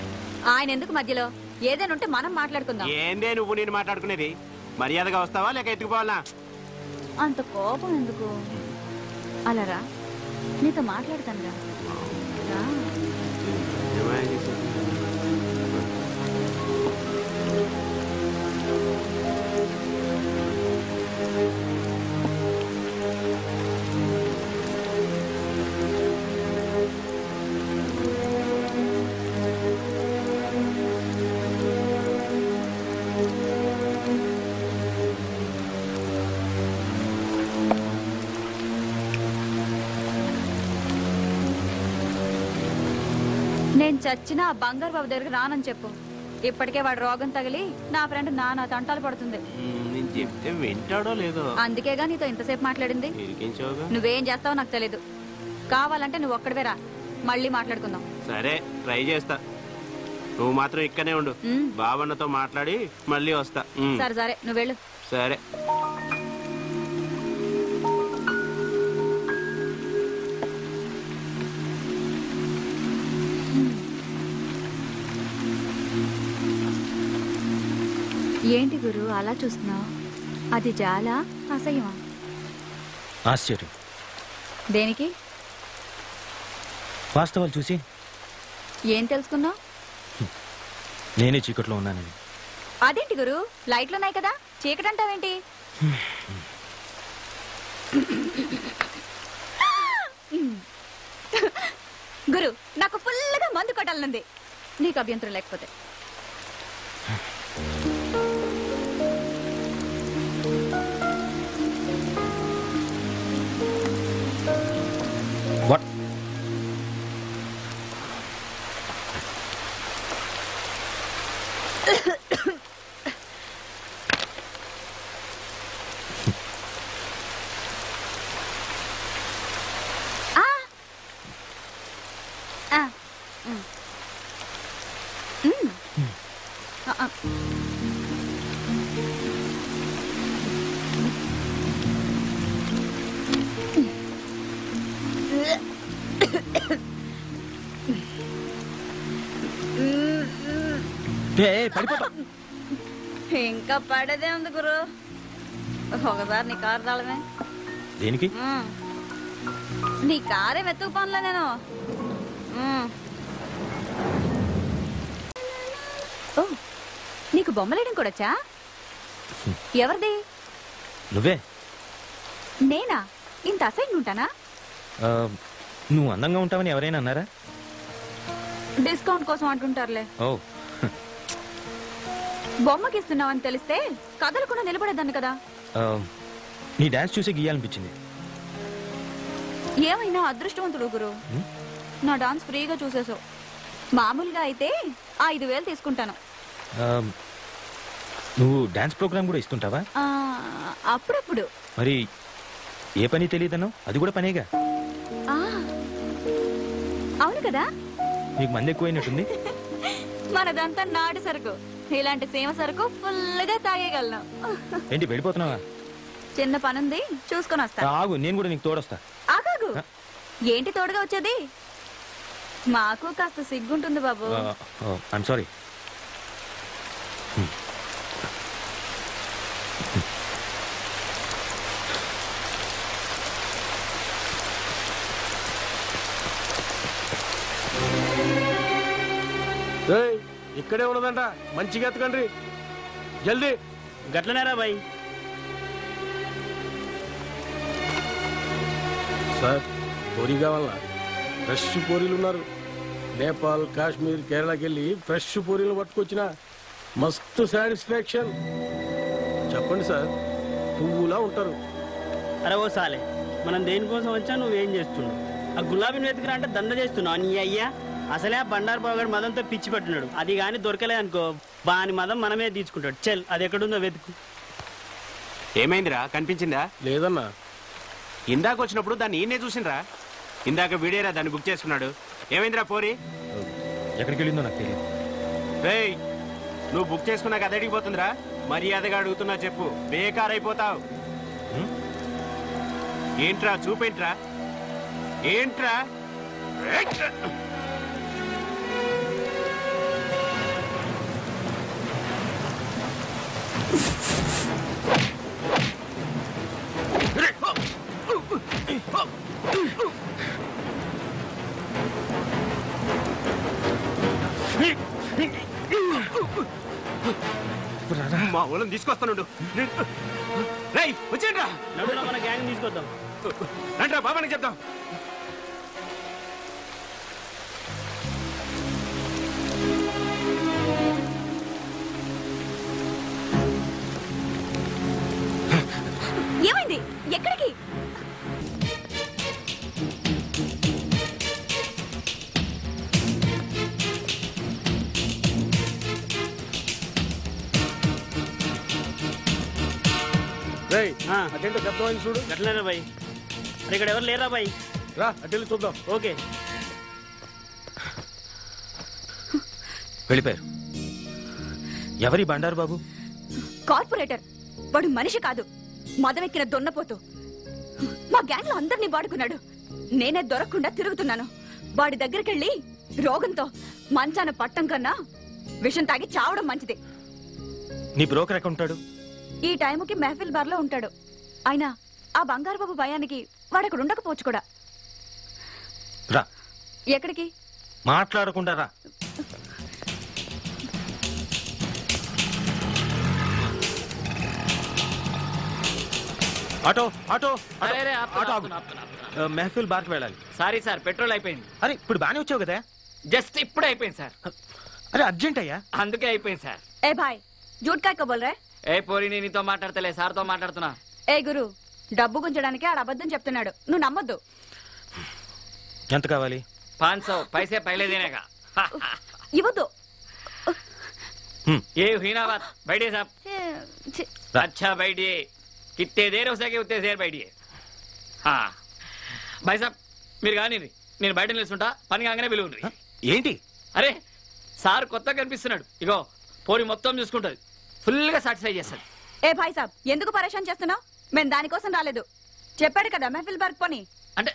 ఆయన ఎందుకు మధ్యలో? ఏదైనా ఉంటే మనం మాట్లాడుకుందాం. ఏందే నువ్వు నేను మాట్లాడుకునేది? మర్యాదగా వస్తావా లేక ఎత్తుకుపోవాలా? అంత కోపం ఎందుకు? అలా రా, నీతో మాట్లాడతాను రా. నేను చచ్చినా ఆ బంగారు బాబు దగ్గరికి రానని చెప్పు. ఇప్పటికే వాడు రోగం తగిలి నా ఫ్రెండ్ నానా తంటాలు పడుతుంది. నేను చెప్తే వింటాడో లేదో, అందుకేగా నీతో ఇంతసేపు మాట్లాడింది. నువ్వేం చేస్తావో నాకు తెలీదు. కావాలంటే నువ్వు ఒక్కడివే రా, మళ్ళీ మాట్లాడుకుందాం. సరే ట్రై చేస్తా. నువ్వు మాత్రం ఇక్కడనే ఉండు. బాబన్నతో మాట్లాడి మళ్ళీ వస్తా. సరే సరే, నువ్వు వెళ్ళు. సరే. ఏంటి గురు అలా చూస్తున్నావు? అది జాలా, అసహ్యమా? ఆశ్చర్యం. దేనికి? వాస్తవాలు చూసి ఏం తెలుసుకున్నావు? నేనే చీకట్లో ఉన్నానని. అదేంటి గురు, లైట్లున్నాయి కదా, చీకటి అంటావేంటి? గురు, నాకు ఫుల్గా మందు కొట్టాలనుంది, నీకు అభ్యంతరం లేకపోతే. వాట్? ఇంకా పడేదే ఉంది గురు. ఒకసారి నీ కారు తాళమే. దేనికి? నీ కారే వెతుకు పనులే నేను. ఓ, నీకు బొమ్మలేయడం కూడా వచ్చా? ఎవరిది? నువ్వే. నేనా? ఇంత అసైన్ ఉంటానా? నువ్వు అందంగా ఉంటావని ఎవరైనా అన్నారా? డిస్కౌంట్ కోసం అంటుంటారులే. ఓ బొమ్మకి ఇస్తున్నావని తెలిస్తే కదలకుండా నిలబడేదాన్ని కదా. నీ డాన్స్ చూసి గీయాలనిపించింది. ఏమైనా అదృష్టవంతుడు గురు, నా డాన్స్ ఫ్రీగా చూసేసావు. మామూలుగా అయితే 5,000 తీసుకుంటాను. నువ్వు డాన్స్ ప్రోగ్రామ్ కూడా ఇస్తుంటావా? అప్పుడప్పుడు. మరి ఏ పని తెలియదను? అది కూడా పనేగా. అవును కదా. నీకు మంది ఎక్కువైనట్టుంది. మనదంతా నాటు సరుకు. ఇలాంటి సీమ సరుకు ఫుల్గా తాగేయగలను. ఏంటి వెళ్ళిపోతున్నావా? చిన్న పనుంది, చూసుకొని వస్తా. ఆగు, నేను కూడా నీకు తోడొస్తా. ఆగాగు. ఏంటి తోడుగా వచ్చేది? మాకు కాస్త సిగ్గుంటుంది బాబు. I'm sorry. ఇక్కడే ఉన్నదంట, మంచిగా ఎత్తకండి జల్దీ. గట్లనేరా బాయ్. సార్ పూరి కావాలా? ఫ్రెష్ పూరీలు ఉన్నారు. నేపాల్, కాశ్మీర్, కేరళకి వెళ్ళి ఫ్రెష్ పూరీలు పట్టుకొచ్చిన మస్తు సాటిస్ఫాక్షన్. చెప్పండి సార్, పువ్వులా ఉంటారు. అరే ఓ సాలే, మనం దేనికోసం వచ్చా నువ్వేం చేస్తున్నావు? ఆ గులాబీని వెతుకురా అంటే దండ చేస్తున్నావు నీ అయ్యా. అసలే ఆ బండారు బాగాడు మదంతో పిచ్చి పెట్టున్నాడు. అది కానీ దొరకలే అనుకో, బాని మదం మనమే తీసుకుంటాడు. చెల్, అది ఎక్కడుందో వెతుకు. ఏమైందిరా, కనిపించిందా? లేదన్నా. ఇందాక వచ్చినప్పుడు దాన్ని ఈయనే చూసిండ్రా. ఇందాక వీడేరా దాన్ని బుక్ చేసుకున్నాడు. ఏమైందిరా పోరి? ఎక్కడికి వెళ్ళిందో నాకు తెలియదు. రేయ్, నువ్వు బుక్ చేసుకున్నాక అది అడిగిపోతుందిరా. మర్యాదగా అడుగుతున్నా చెప్పు, బేకారైపోతావు. ఏంట్రా చూపేంట్రా? ఏంట్రా? మా ఊళ్ళని తీసుకొస్తానుండు. రేయ్ వచ్చేయండిరా. నడురా, మన గ్యాంగ్ తీసుకొద్దాం. రండిరా, బాబానికి చెప్దాం. ఏమైంది? ఎక్కడికి? అటెంట్ శబ్దం చూడు. గట్లనేరా బాయ్. అరే ఇక్కడ ఎవరు లేరా బాయ్? రా అటెంట్ చూద్దాం. ఓకే. వెళ్ళిపోయారు. ఎవరి బండారు బాబు? కార్పొరేటర్. వాడు మనిషి కాదు, మదవెక్కిన దొన్నపోతూ. మా గ్యాంగ్ లో అందరినీ వాడుకున్నాడు. నేనే దొరకకుండా తిరుగుతున్నాను. వాడి దగ్గరికెళ్ళి రోగంతో మంచాన పట్టం కన్నా విషం తాగి చావడం మంచిది. నీ బ్రోకర్ ఎక్కడ ఉంటాడు? ఈ టైముకి మెహఫిల్ బార్ లో ఉంటాడు. అయినా ఆ బంగారు బాబు భయానికి వాడక్కడ ఉండకపోవచ్చు కూడా. రా. ఎక్కడికి? మాట్లాడకుండా రా. ఆటో ఆటో ఆటో మెహఫిల్ బార్కి వెళ్ళాలి. సారీ సార్, పెట్రోల్ అయిపోయింది. అరే ఇప్పుడు బానే వచ్చావు కదా. జస్ట్ ఇప్పుడు అయిపోయింది సార్. అరే అర్జెంట్ అయ్యా, అందుకే అయిపోయింది సార్. ఏ భాయ్, జూట్ కాయ బోల్ రే. ఏ పోరి, నేను నీతో మాట్లాడతలే, సార్తో మాట్లాడుతున్నా. ఏ గురు, డబ్బు గుంజడానికి ఆడ అబద్ధం చెప్తున్నాడు, నువ్వు నమ్మొద్దు. ఎంత కావాలి? 500 पैसे पहले देने का. ఇవ్వద్దు. ये हुई ना बात. बैठिए साहब. अच्छा बैठिए. कितने देर हो सके उतने देर बैठिए. हाँ भाई साहब, మీరు కానీ నేను బయట నిలుస్తుంటా, పని కాగానే పిలువుండ్రి. ఏంటి? అరే సార్ కొత్తగా కనిపిస్తున్నాడు. ఇగో పోరి మొత్తం చూసుకుంటది, ఫుల్ గా సాటిస్ఫై చేస్తాడు. ఏ భాయ్ సాబ్, ఎందుకు పరేషాన్ చేస్తున్నావు? మేము దానికోసం రాలేదు. చెప్పాడు కదా మెహఫిల్ బార్ పని. అంటే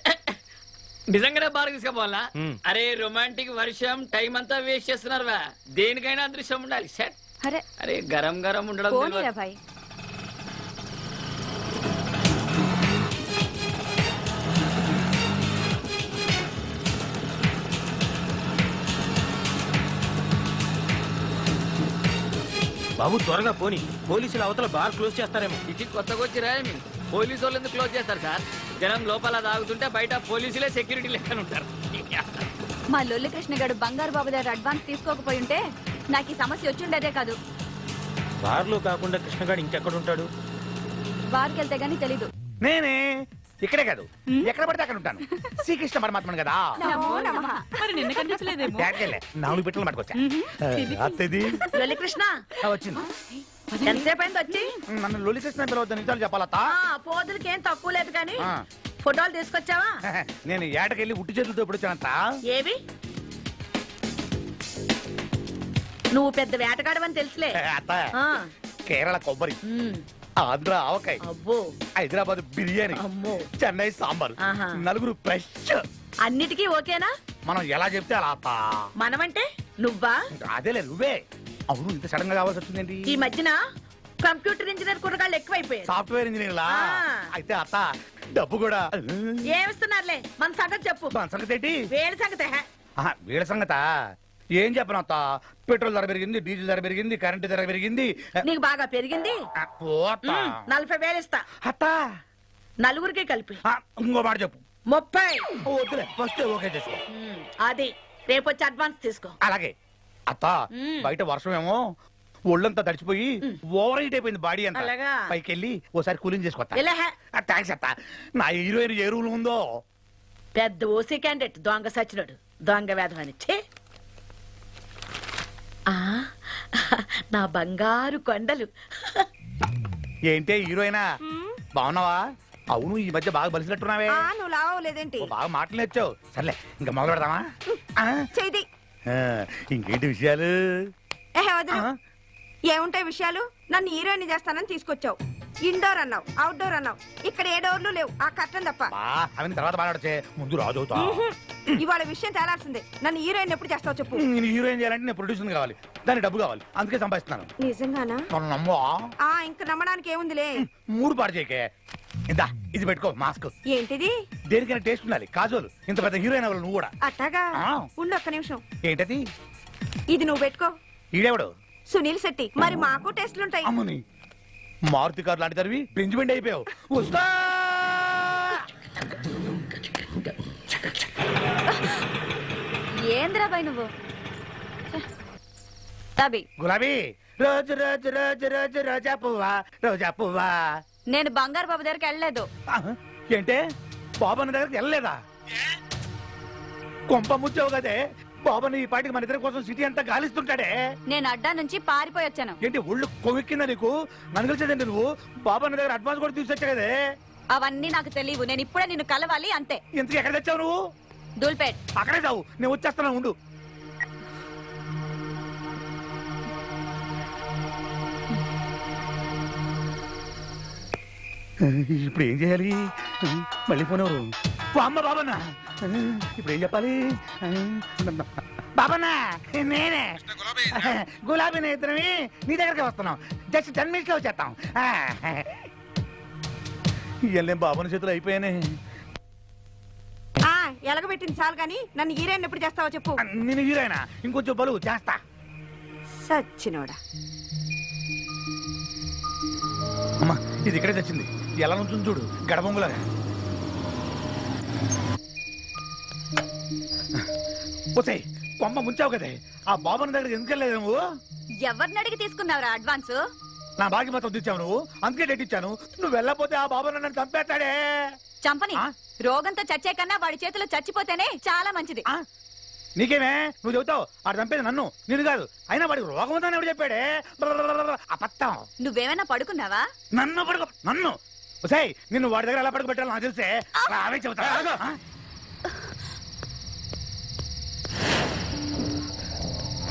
నిజంగానే బాగా తీసుకుపోవాలా? అరే రొమాంటిక్ వర్షం టైం అంతా వేస్ట్ చేస్తున్నారు. దేనికైనా అదృశ్యం ఉండాలి. సెట్. అరే అరే గరం గరం ఉండడం. భాయ్ బాబు త్వరగా పోని, పోలీసులు అవతల బార్ క్లోజ్ చేస్తారేమో. ఇది కొత్తగా వచ్చిరా? పోలీసు వాళ్ళు ఎందుకు క్లోజ్ చేస్తారు సార్? జనం లోపల తాగుతుంటే బయట పోలీసులే సెక్యూరిటీ లెక్కన ఉంటారు. మా లొల్లి కృష్ణ గారు బంగారు బాబు దగ్గర అడ్వాన్స్ తీసుకోకపోయి ఉంటే నాకు ఈ సమస్య వచ్చిండేదే కాదు. బార్లో కాకుండా కృష్ణగాడు ఇంకెక్కడ ఉంటాడు? బార్కి వెళ్తే గానీ తెలీదు. నేనే ఇక్కడే కాదు ఎక్కడ పడితే అక్కడ ఉంటాను. శ్రీకృష్ణ పరమాత్మను కదా. మరి నిన్న కనిపించలేదేమో. 4 పెట్టలు పట్టుకొచ్చా. లొల్లి కృష్ణ వచ్చింది. ఎంతసేపు అయింది వచ్చి? నన్ను లొల్లి కృష్ణ పిలవద్దు, నిజాలు చెప్పాలత్తా. పోదులకి ఏం తక్కువ లేదు కానీ ఫోటోలు తీసుకొచ్చావా? నేను ఏటకెళ్ళి ఉట్టి చేతులతో ఎప్పుడు వచ్చానంత. ఏవి? నువ్వు పెద్ద వేటగాడవని తెలుసులే. అత్త కేరళ కొబ్బరి, ఆంధ్ర ఆవకాయ, హైదరాబాద్ బిర్యానీ, చెన్నై సాంబార్, నలుగురు ఫ్రెష్. అన్నిటికీ ఓకేనా? మనం ఎలా చెప్తే అలా అత్త. మనమంటే నువ్వా? అదేలే నువ్వే. అవును, ఇంత సడన్ గా కావాల్సి వచ్చిందండి. ఈ మధ్యన కంప్యూటర్ ఇంజనీర్ కుర్రగాళ్ళు ఎక్కువైపోయారు. సాఫ్ట్వేర్ ఇంజనీర్ లా. అయితే అత్త డబ్బు కూడా ఏమిస్తున్నారులే. మన సంగతి చెప్పు. మన సంగతి ఏంటి? వేడి సంగతి. వీళ్ళ సంగత ఏం చెప్పను అత్త. పెట్రోల్ ధర పెరిగింది, డీజిల్ ధర పెరిగింది, కరెంటు ధర పెరిగింది. నీకు బాగా పెరిగింది. 40,000 ఇస్తా అత్త. నలుగురికి కలిపి. ఇంకో మాట చెప్పు. 30. వద్దులే, ఫస్ట్ ఓకే చేసుకో. అది రేపు వచ్చి అడ్వాన్స్ తీసుకో. అలాగే అత్త. బయట వర్షం ఏమో ఒళ్ళంతా తడిచిపోయి ఓవర్ హీట్ అయిపోయింది బాడీ అంతా. పైకి వెళ్ళి ఓసారి కూలింగ్ చేసుకోవచ్చా? థ్యాంక్స్ అత్త. నా హీరోయిన్ ఏ రూల్ ఉందో. పెద్ద ఓసీ క్యాండిడేట్ దొంగ సచ్చినాడు, దొంగ వేధమని. నా బంగారు కొండలు. ఏంటే హీరోయినా, బాగున్నావా? అవును, ఈ మధ్య బాగా బలిసినట్టున్నావే. నువ్వు లావలేదేంటి? బాగా మాటలు నేర్చావు. సర్లే, ఇంకా మొదలు పెడదామా? ఇంకేంటి విషయాలు? ఏముంటాయి విషయాలు? నన్ను హీరోయిన్ చేస్తానని తీసుకొచ్చావు. ఇండోర్ అన్నావు, అవుట్డోర్ అన్నావు. ఇక్కడ ఏ డోర్లు లేవు, ఆ కట్టం తప్ప. అవన్నీ తర్వాత మాట్లాడచ్చే, ముందు రాజు అవుతా. ఇవాళ విషయం తేలాల్సిందే. నన్ను హీరోయిన్ ఎప్పుడు చేస్తావు చెప్పు. నేను హీరోయిన్ చేయాలంటే నేను ప్రొడ్యూసర్ కావాలి, దానికి డబ్బు కావాలి, అందుకే సంపాదిస్తున్నాను. నిజంగానా? నమ్మవా? ఇంక నమ్మడానికి ఏముందిలే. 3 పాటు చేయకే. ఇందా ఇది పెట్టుకో, మాస్క్. ఏంటిది? దేనికైనా టేస్ట్ ఉండాలి. కాజోలు ఇంత పెద్ద హీరోయిన్ అవ్వాలి నువ్వు కూడా. అట్టాగా ఉండు ఒక్క నిమిషం. ఏంటది? ఇది నువ్వు పెట్టుకో. ఈడెవడు? సునీల్ శెట్టి. మరి మాకు టెస్ట్లుంటాయి. అమ్మని మారుతి కారు లాంటి తరివి బెంజ్మెంట్ అయిపోయావు. వస్తా. ఏంద్రాబాయ్ నువ్వు? గులాబీ రోజు రోజు రోజు రోజు రోజా పువ్వా, రోజా పువ్వా. నేను బంగారు బాబు దగ్గరికి వెళ్ళలేదు. ఏంటే బాబన్న దగ్గరికి వెళ్ళలేదా? కొంప ముచ్చావు కదే. బాబన్న ఈ పాటికి మన ఇద్దరి కోసం సిటీ అంతా గాలిస్తుంటాడే. నేను అడ్డా నుంచి పారిపోయి వచ్చాను. ఏంటి ఒళ్ళు కొవ్వెక్కిందా నీకు? నన్ను కలిసేదండి నువ్వు. బాబన్న దగ్గర అడ్వాన్స్ కూడా తీసుకొచ్చా కదే. అవన్నీ నాకు తెలియవు. నేను ఇప్పుడే నిన్ను కలవాలి అంతే. ఇంతకు ఎక్కడ తెచ్చావు నువ్వు? దూల్పేట్. అక్కడే చావు, నేను వచ్చేస్తున్నా ఉండు. ఇప్పుడు ఏం చేయాలి? మళ్ళీ ఫోన్ ఎవరు? అమ్మ బాబన్న. ఇప్పుడు ఏం చెప్పాలి? బాబన్న నేనే, గులాబీ ఇద్దరమే నీ దగ్గరికి వస్తున్నాం. జస్ట్ 10 minutes లో వచ్చేస్తాం. ఇవన్నీ బాబన్న చేతులు అయిపోయానే. ఎలగబెట్టింది చాలు కానీ నన్ను హీరోయిన్ ఎప్పుడు చేస్తావో చెప్పు. నేను హీరోయినా? ఇంకొంచెం బలువు చేస్తా. సచ్చినోడా. అమ్మా ఇది ఇక్కడే తెచ్చింది. ఎలా నుంచి చూడు, గడబొంగులాగా. పోతాయి కొమ్మ ముంచావు కదే. ఆ బాబన్న దగ్గర ఎందుకు వెళ్ళలేదు నువ్వు? ఎవరిని అడిగి తీసుకున్నావురా అడ్వాన్స్? నా బాకి మొత్తం తెచ్చావు నువ్వు, అందుకే డేట్ ఇచ్చాను. నువ్వు వెళ్ళకపోతే ఆ బాబన్న నన్ను చంపేస్తాడే. చంపని. రోగంతో చచ్చే కన్నా వాడి చేతిలో చచ్చిపోతేనే చాలా మంచిది. నీకేమే నువ్వు చెబుతావు? ఆడు చంపేది నన్ను, నేను కాదు. అయినా వాడికి రోగం ఉందని ఎవడు చెప్పాడే? అబద్ధం. నువ్వేమైనా పడుకున్నావా? నన్ను పడుకో. నన్ను సై నిన్ను వాడి దగ్గర ఎలా పడుకోబెట్టాలో నాకు తెలిసే. అవే చెబుతా.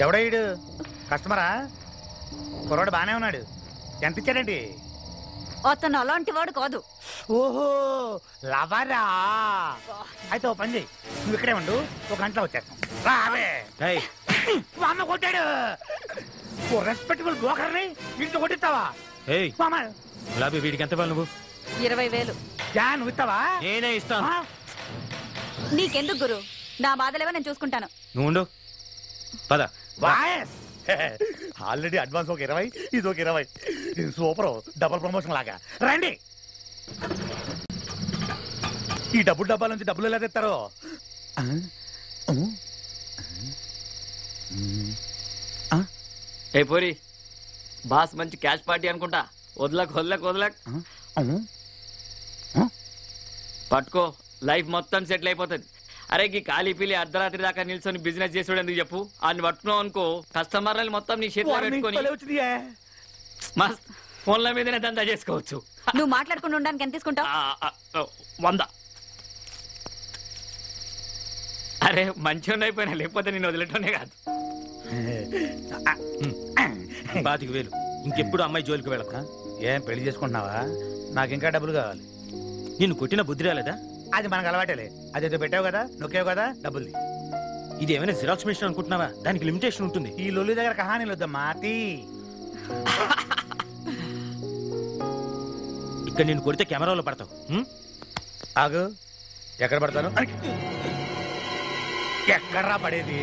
ఎవడయ్యాడు? కస్టమరా? కుర్రాడు బానే ఉన్నాడు. ఎంత ఇచ్చాడండి? అతను అలాంటి వాడు కాదు. ఓహో లవరా. అయితే ఓ పని చెయ్యి, నువ్వు ఇక్కడే ఉండు, 1 గంటలో వచ్చేస్తాం. రావే. అమ్మ కొట్టాడు. ఓ రెస్పెక్టబుల్ బ్రోకర్ని ఇంట్లో కొట్టిస్తావా? గులాబీ వీడికి ఎంత ఇవ్వాలి నువ్వు? 20,000. నువ్వు ఇస్తావా? నేనే ఇస్తాను. నీకెందుకు గురు? నా బాధలేవో నేను చూసుకుంటాను. నువ్వు ఉండు. పద. ఆల్రెడీ అడ్వాన్స్ ఒక 20, ఇది ఒక 20. సూపర్, డబుల్ ప్రమోషన్ లాగా. రండి. ఈ డబ్బుల నుంచి డబ్బులు ఎలా తెస్తారో. ఏ పోరి బాస్ మంచి క్యాష్ పార్టీ అనుకుంటా. వదలక్ వదలక్ వదలక్. పట్టుకో, లైఫ్ మొత్తం సెటిల్ అయిపోతుంది. అరే ఈ ఖాళీ పిల్లి అర్ధరాత్రి దాకా నిల్చొని బిజినెస్ చేసాడు ఎందుకు చెప్పు. ఆయన పట్టుకున్నావు అనుకో కస్టమర్లు మొత్తం నీ చేతిలో పెట్టుకొని మస్త్ ఫోన్ల మీదనే దందా చేసుకోవచ్చు. నువ్వు మాట్లాడుకుని ఉండడానికి ఎంత తీసుకుంటావు? 100. అరే మంచిగా అయిపోయినా, లేకపోతే నేను వదిలేటోనే కాదు. 25,000. ఇంకెప్పుడు అమ్మాయి జోలికి వెళ్ళక. ఏం పెళ్లి చేసుకుంటున్నావా? నాకు ఇంకా డబ్బులు కావాలి. నిన్ను కొట్టిన బుద్ధి రాలేదా? అది మనకు అలవాటేలే. అదేదో పెట్టావు కదా, నొక్కావు కదా, డబ్బులు. ఇది ఏమైనా జిరాక్స్ మిషన్ అనుకుంటున్నావా? దానికి లిమిటేషన్ ఉంటుంది. ఈ లొల్లి దగ్గర కహానీలు వద్దమ్మా. ఇక్కడ నేను కొడితే కెమెరాలో పడతావు. ఆగు. ఎక్కడ పడతాను? ఎక్కడ్రా పడేది?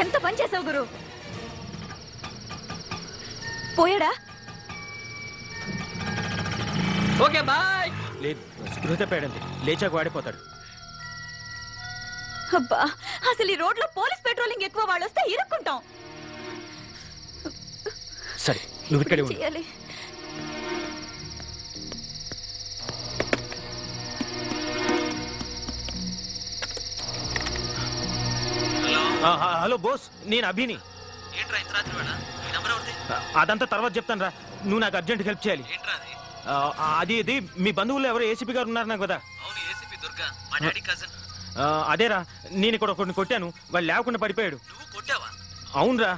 ఎంత పని చేసావు గురు. పోయాడా? Okay bye. లేదు, స్పృహ తప్పాడంతే. లేచాక వాడిపోతాడు. అబ్బా, అసలు ఈ రోడ్లో పోలీస్ పెట్రోలింగ్ ఎక్కువ, వాళ్ళు వస్తే ఇరుక్కుంటాం. సరే నువ్వు ఇక్కడే ఉండు. చేయాలి. హలో బోస్, నేను అభిని. అదంతా తర్వాత చెప్తాను రా. నువ్వు నాకు అర్జెంట్ హెల్ప్ చేయాలి. అది మీ బంధువులు ఎవరో ఏసీపీ గారు ఉన్నారు నాకు కదా. అదేరా, నేను ఇక్కడ ఒకరిని కొట్టాను. వాళ్ళు లేకుండా పడిపోయాడు. అవునరా.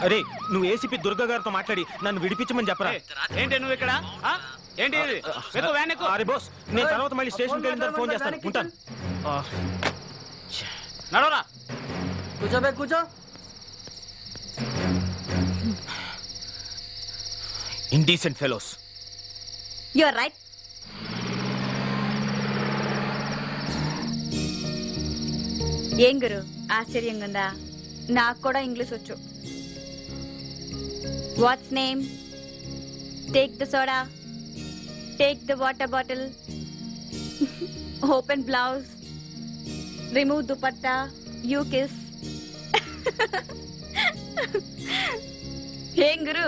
అరే నువ్వు ఏసీపీ దుర్గా గారితో మాట్లాడి నన్ను విడిపించమని చెప్పరా. ఏంటి నువ్వు ఇక్కడ? ఏంటి? అరే బోస్, నేను తర్వాత మళ్ళీ స్టేషన్కి వెళ్ళిన తర్వాత ఫోన్ చేస్తాను. ఉంటాను. నడవరా. కూర్చో బే, కూర్చో. Indecent fellows. You are right. ఏం గురు ఆశ్చర్యంగా ఉందా? నాకు కూడా ఇంగ్లీష్ వచ్చు. What's name? Take the soda, take the water bottle, open blouse, remove dupatta, you kiss. ఏం గురు,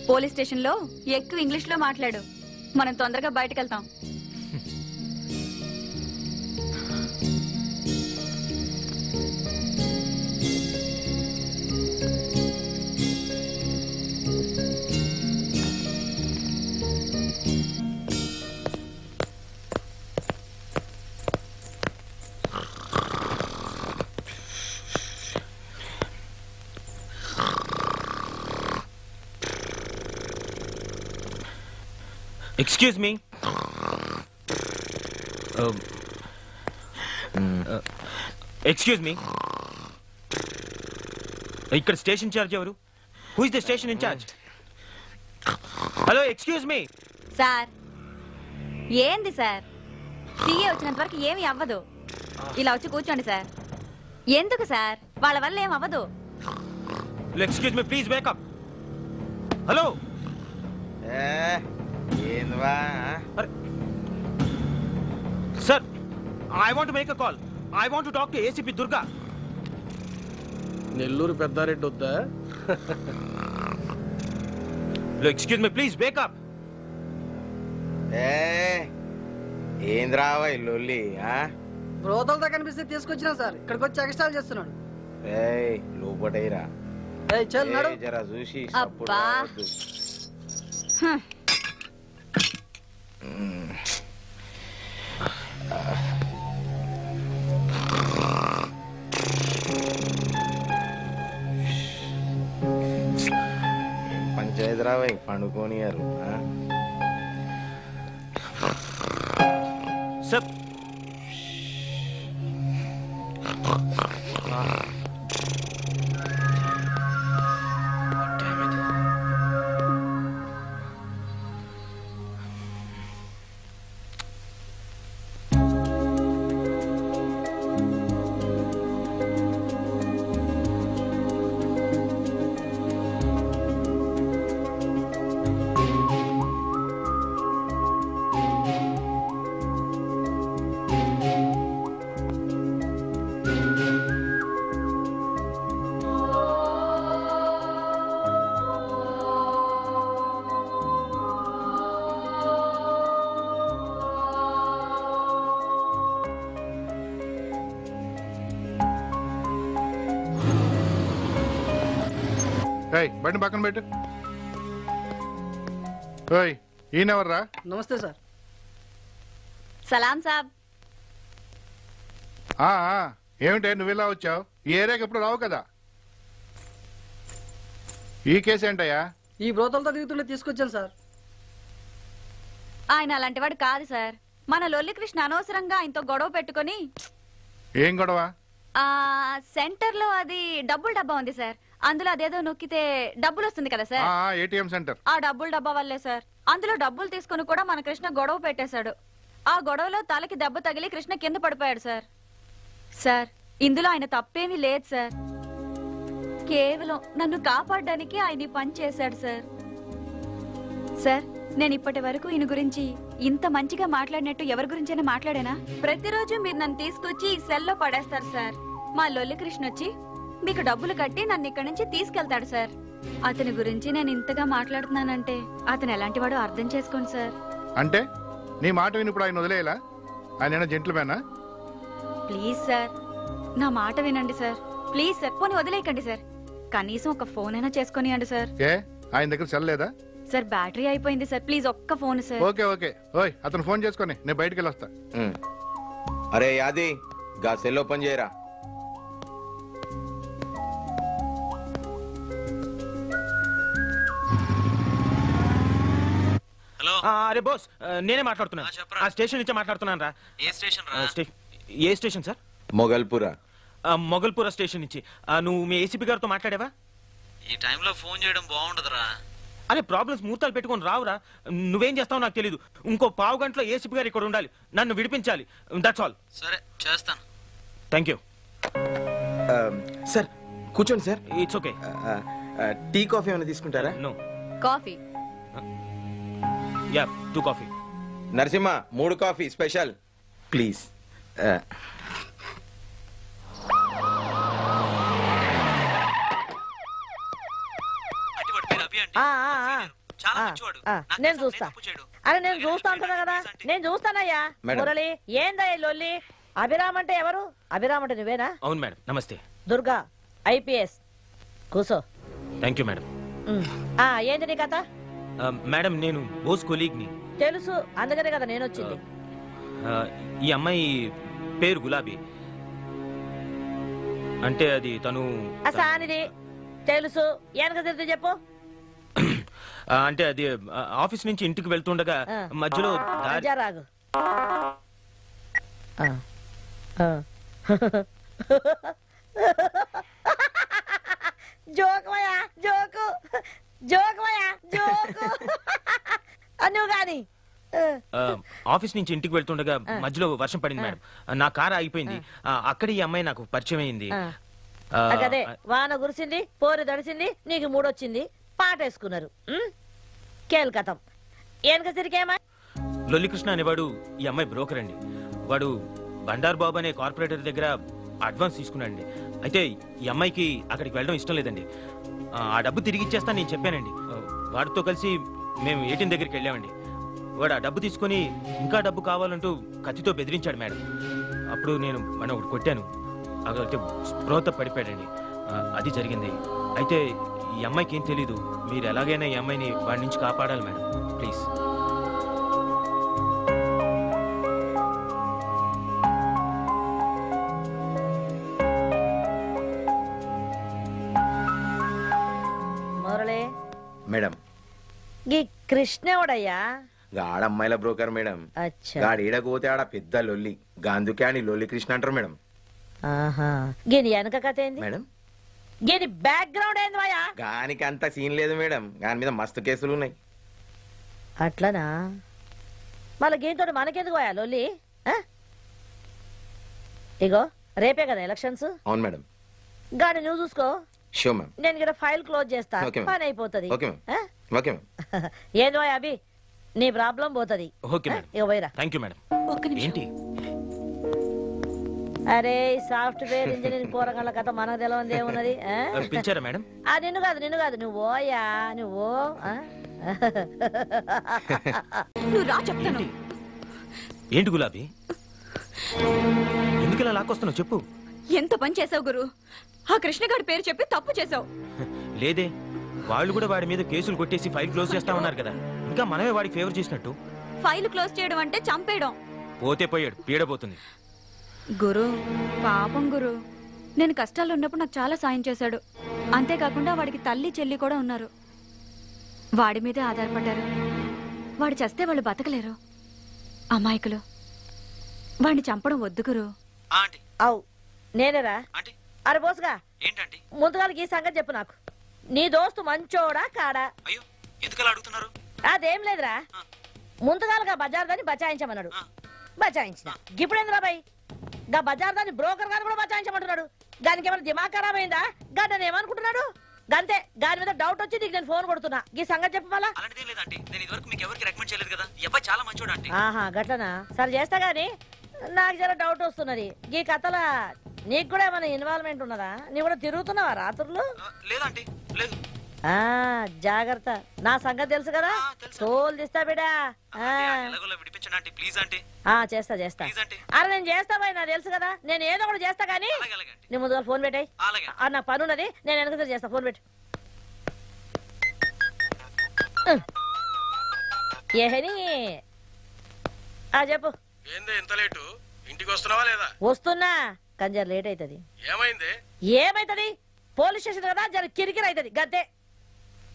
పోలీస్ స్టేషన్ లో ఎక్కువ ఇంగ్లీష్ లో మాట్లాడు, మనం తొందరగా బయటకు వెళ్తాం. Excuse me. ఎక్స్క్యూజ్ మీ, ఇక్కడ స్టేషన్ ఇన్ఛార్జ్ ఎవరు? Who is the station incharge? Hello, excuse me. Sir ఏంది సార్? సీఏ వచ్చినంత వరకు ఏమీ అవ్వదు. ఇలా వచ్చి కూర్చోండి సార్. ఎందుకు సార్? వాళ్ళ వల్ల ఏం అవ్వదు. Excuse me please, wake up. Hello. Sir, I want make a call. I want to talk to ACP Durga. Nellore Peddareddy వద్దా? Excuse me please, wake up. ఏంద్రావా ఇల్లుల్లి? రోతలతో కనిపిస్తే తీసుకొచ్చినా సార్, ఇక్కడికి వచ్చి ఎక్స్ట్రాల్ చేస్తున్నాడు. లోపటైరా జరా చూసి. అబ్బా, పంచాయతీ రావా పండుకోనియారు. సార్, బండి పక్కన పెట్టు. ఈయనెవర్రా? నమస్తే సార్. సలాం సాబ్. ఏమిటే నువ్వు ఇలా వచ్చావు? ఈ ఏరియాకి ఎప్పుడు రావు కదా. ఈ కేసు ఏంటయ్యా? ఈ బ్రోతలతో దిగుతుండే తీసుకొచ్చాను సార్. ఆయన అలాంటి వాడు కాదు సార్. మన లొల్లి కృష్ణ అనవసరంగా ఆయనతో గొడవ పెట్టుకొని. ఏం గొడవ? సెంటర్ లో అది డబ్బుల డబ్బా ఉంది సార్. అందులో అదేదో నొక్కితే డబ్బులు వస్తుంది కదా సార్. ATM centre. ఆ డబ్బుల డబ్బా వల్లే సార్. అందులో డబ్బులు తీసుకుని కూడా మన కృష్ణ గొడవ పెట్టేశాడు. ఆ గొడవలో తలకి దెబ్బ తగిలి కృష్ణ కింద పడిపోయాడు సార్. సార్ ఇందులో ఆయన తప్పేమీ లేదు సార్. కేవలం నన్ను కాపాడడానికి ఆయన పని చేశాడు సార్. సార్ నేను ఇప్పటి వరకు ఈయన గురించి ఇంత మంచిగా మాట్లాడినట్టు ఎవరి గురించైనా మాట్లాడానా? ప్రతిరోజు మీరు నన్ను తీసుకొచ్చి ఈ సెల్లో పడేస్తారు సార్. మా లొల్లి కృష్ణ వచ్చి మీకు డబ్బులు కట్టి నన్ను ఇక్కడి నుంచి తీసుకెళ్తాడు సార్. అతని గురించి నేను ఇంతగా మాట్లాడుతున్నానంటే అతను ఎలాంటి వాడో అర్థం చేసుకోండి సార్. అంటే నీ మాట విని ఇప్పుడు ఆయన వదిలేలా? ఆయన జెంటిల్మేనా? ప్లీజ్ సార్ నా మాట వినండి సార్. ప్లీజ్ సార్ పోనీ వదిలేయకండి సార్. కనీసం ఒక ఫోన్ అయినా చేసుకొనియండి సార్. ఆయన దగ్గర సెల్ లేదా? సార్ బ్యాటరీ అయిపోయింది సార్. ప్లీజ్ ఒక్క ఫోన్ సార్. ఓకే అతను ఫోన్ చేసుకొని నేను బయటికి వెళ్ళొస్తా. అరే యాది గా సెల్ ఓపెన్ చేయరా. హలో. అరే బాస్ నేనే మాట్లాడుతున్నా. ఆ స్టేషన్ నుంచి మాట్లాడుతున్నాను రా. ఏ స్టేషన్ రా? ఏ station sir? Mogalpura. Mogalpura station నుంచి. నువ్వు మీ ఏసీపీ గారితో మాట్లాడావా? ఈ టైంలో ఫోన్ చేయడం బాగుండదురా. అరే ప్రాబ్లమ్స్ ముహూర్తాలు పెట్టుకొని రావురా. నువ్వేం చేస్తావు నాకు తెలీదు. ఇంకో పావు గంటలో ఏసీపీ గారు ఇక్కడ ఉండాలి. నన్ను విడిపించాలి. That's all. సరే చేస్తాను. Thank you sir. కూర్చోండి sir. It's okay. Tea coffee ఏమైనా తీసుకుంటారా? No. Coffee. Yeah 2 coffee. Narasimha 3 coffee special please. నేను చూస్తా. అరే నేను చూస్తా అంటున్నా కదా. నేను చూస్తానయ్యా. మురళి ఏందయ్య లొల్లి? అభిరామ్ అంటే ఎవరు? అభిరామ్ అంటే నువ్వేనా? అవును మేడం. నమస్తే. దుర్గా IPS. కూసో. Thank you madam. ఏంది నీ కథ? మేడం నేను బోస్ కొలీగ్ని. తెలుసు, అందుకనే కదా నేను వచ్చింది. ఈ అమ్మాయి పేరు గులాబీ. అంటే అది తను సానిది తెలుసు. వెనక తిరిగి చెప్పు. అంటే అది ఆఫీస్ నుంచి ఇంటికి వెళ్తుండగా మధ్యలో రాగు. జోకమయ్యా జోకు. జోకమయ్యా జోకు. నువ్వు కాని ఆఫీస్ నుంచి ఇంటికి వెళ్తుండగా మధ్యలో వర్షం పడింది మేడం. నా కారు ఆగిపోయింది. అక్కడ ఈ అమ్మాయి నాకు పరిచయం అయింది. అదే వాన కురిసింది, పోరు దడిసింది, నీకు మూడొచ్చింది, పాటేసుకున్నారు. కేల్కతం. వెనక తిరిగేమా? లొల్లికృష్ణ అనేవాడు ఈ అమ్మాయి బ్రోకర్ అండి. వాడు బండార్ బాబు అనే కార్పొరేటర్ దగ్గర అడ్వాన్స్ తీసుకున్నాడండి. అయితే ఈ అమ్మాయికి అక్కడికి వెళ్ళడం ఇష్టం లేదండి. ఆ డబ్బు తిరిగి ఇచ్చేస్తా నేను చెప్పానండి. వాడితో కలిసి మేము ఏటీఎం దగ్గరికి వెళ్ళామండి. వాడు ఆ డబ్బు తీసుకొని ఇంకా డబ్బు కావాలంటూ కత్తితో బెదిరించాడు మేడం. అప్పుడు నేను మనం ఒకటి కొట్టాను. అయితే స్పృహత పడిపోయాడండి. అది జరిగింది. అయితే ఈ అమ్మాయికి ఏం తెలీదు. మీరు ఎలాగైనా ఈ అమ్మాయిని వాడి నుంచి కాపాడాలి మేడం ప్లీజ్. మురళి మేడం. గీ కృష్ణవుడయ్యా? గాడమ్మాయిల బ్రోకర్ మేడం. గాడు ఈడకపోతే ఆడ పెద్ద లొల్లి. గాందుకే అని లొల్లి కృష్ణ అంటారు మేడం. గీని వెనక కథ ఏంది మేడం? గీని బ్యాక్గ్రౌండ్ ఏంది మాయా? గానికి అంత సీన్ లేదు మేడం. గాని మీద మస్తు కేసులు ఉన్నాయి. అట్లనా? మళ్ళీ గీంతో మనకెందుకు పోయా లొల్లి? ఇగో రేపే కదా ఎలక్షన్స్. అవును మేడం. గాని నువ్వు చూసుకో. Show ma'am. నేను ఇక్కడ ఫైల్ క్లోజ్ చేస్తా. పని అయిపోతుంది. ఏదో అభి నీ ప్రాబ్లం పోతుంది. ఇక పోయిరా. Thank you madam. ఏంటి? అరే సాఫ్ట్వేర్ ఇంజనీరింగ్ పోరగాళ్ళ కథ మనకు తెలియదు ఏమున్నది. పిలిచారా మేడం? నిన్ను కాదు నువ్వు పోయా. నువ్వు నువ్వు రా చెప్తాను. ఏంటి గులాబీ? ఎందుకు ఇలా లాక్కొస్తున్నావు చెప్పు. ఎంత పని చేసావు గురు. ఆ కృష్ణగాడి పేరు చెప్పి తప్పు చేసావు. లేదే వాళ్ళు కూడా వాడి మీద కేసులు కొట్టేసి ఫైల్ క్లోజ్ చేస్తా ఉన్నారు కదా, ఇంకా మనమే వాడికి ఫేవర్ చేసినట్టు. ఫైల్ క్లోజ్ చేయడం అంటే చంపేయడం. పోతే పోయాడు, పీడపోతుంది. గురు పాపం గురు, నేను కష్టాల్లో ఉన్నప్పుడు నాకు చాలా సాయం చేశాడు. అంతేకాకుండా వాడికి తల్లి చెల్లి కూడా ఉన్నారు. వాడి మీదే ఆధారపడ్డారు. వాడు చస్తే వాళ్ళు బతకలేరు. అమాయకులు. వాడిని చంపడం వద్దు గురు. అవు నేనేరా? అరే బోసుగా, ఏంటండి ముందుగాలకి ఈ సంగతి చెప్పు నాకు. నీ దోస్తు మంచోడా కాడా? అయ్యో ఎందుకలా అడుగుతున్నారు? అదేం లేదురా, ముందుగాలుగా బజార్ దాన్ని బచాయించమన్నాడు. బచాయించిన. ఇప్పుడు ఏంది బాబాయ్, గా బజార్ దాన్ని బ్రోకర్ గారు కూడా బచాయించమంటున్నాడు. దానికి ఏమైనా దిమాగ్ ఖరాబ్ అయిందా? గడ్డని ఏమనుకుంటున్నాడు? గంతే, దాని మీద డౌట్ వచ్చి నీకు నేను ఫోన్ కొడుతున్నా. ఈ సంగతి చెప్పు మళ్ళా. అలాంటిదేం లేదండి, నేను ఇదివరకు మీకు ఎవరికి రికమెండ్ చేయలేదు కదా. ఈ అబ్బాయి చాలా మంచోడు అంటే. ఆహా గట్లనా? సరే చేస్తా గానీ నాకు జర డౌట్ వస్తున్నది. ఈ కథల నీకు కూడా ఏమైనా ఇన్వాల్వ్మెంట్ ఉన్నదా? నీ కూడా తిరుగుతున్నావా రాత్రులు? లేదండి, లేదు. ఆ జాగ్రత్త, నా సంగతి తెలుసు కదా, తోలు తీస్తా బిడా. విడిపించండి ప్లీజ్ అంటే. చేస్తా చేస్తా. అరే నేను చేస్తా బాయ్, నాకు తెలుసు కదా, నేను ఏదో ఒకటి చేస్తా. కానీ నీ ముందుగా ఫోన్ పెట్టాయి. నా పని ఉన్నది, నేను వెనక చేస్తా. ఫోన్ పెట్టు. ఏహని చెప్పు. ఏంది ఎంత లేటు? ఇంటికి వస్తున్నావా లేదా? వస్తున్నా, కానీ జర లేట్ అవుతుంది. ఏమైంది? ఏమైతుంది? పోలీస్ స్టేషన్ కదా, జర కిరికిరి అవుతుంది గద్దే.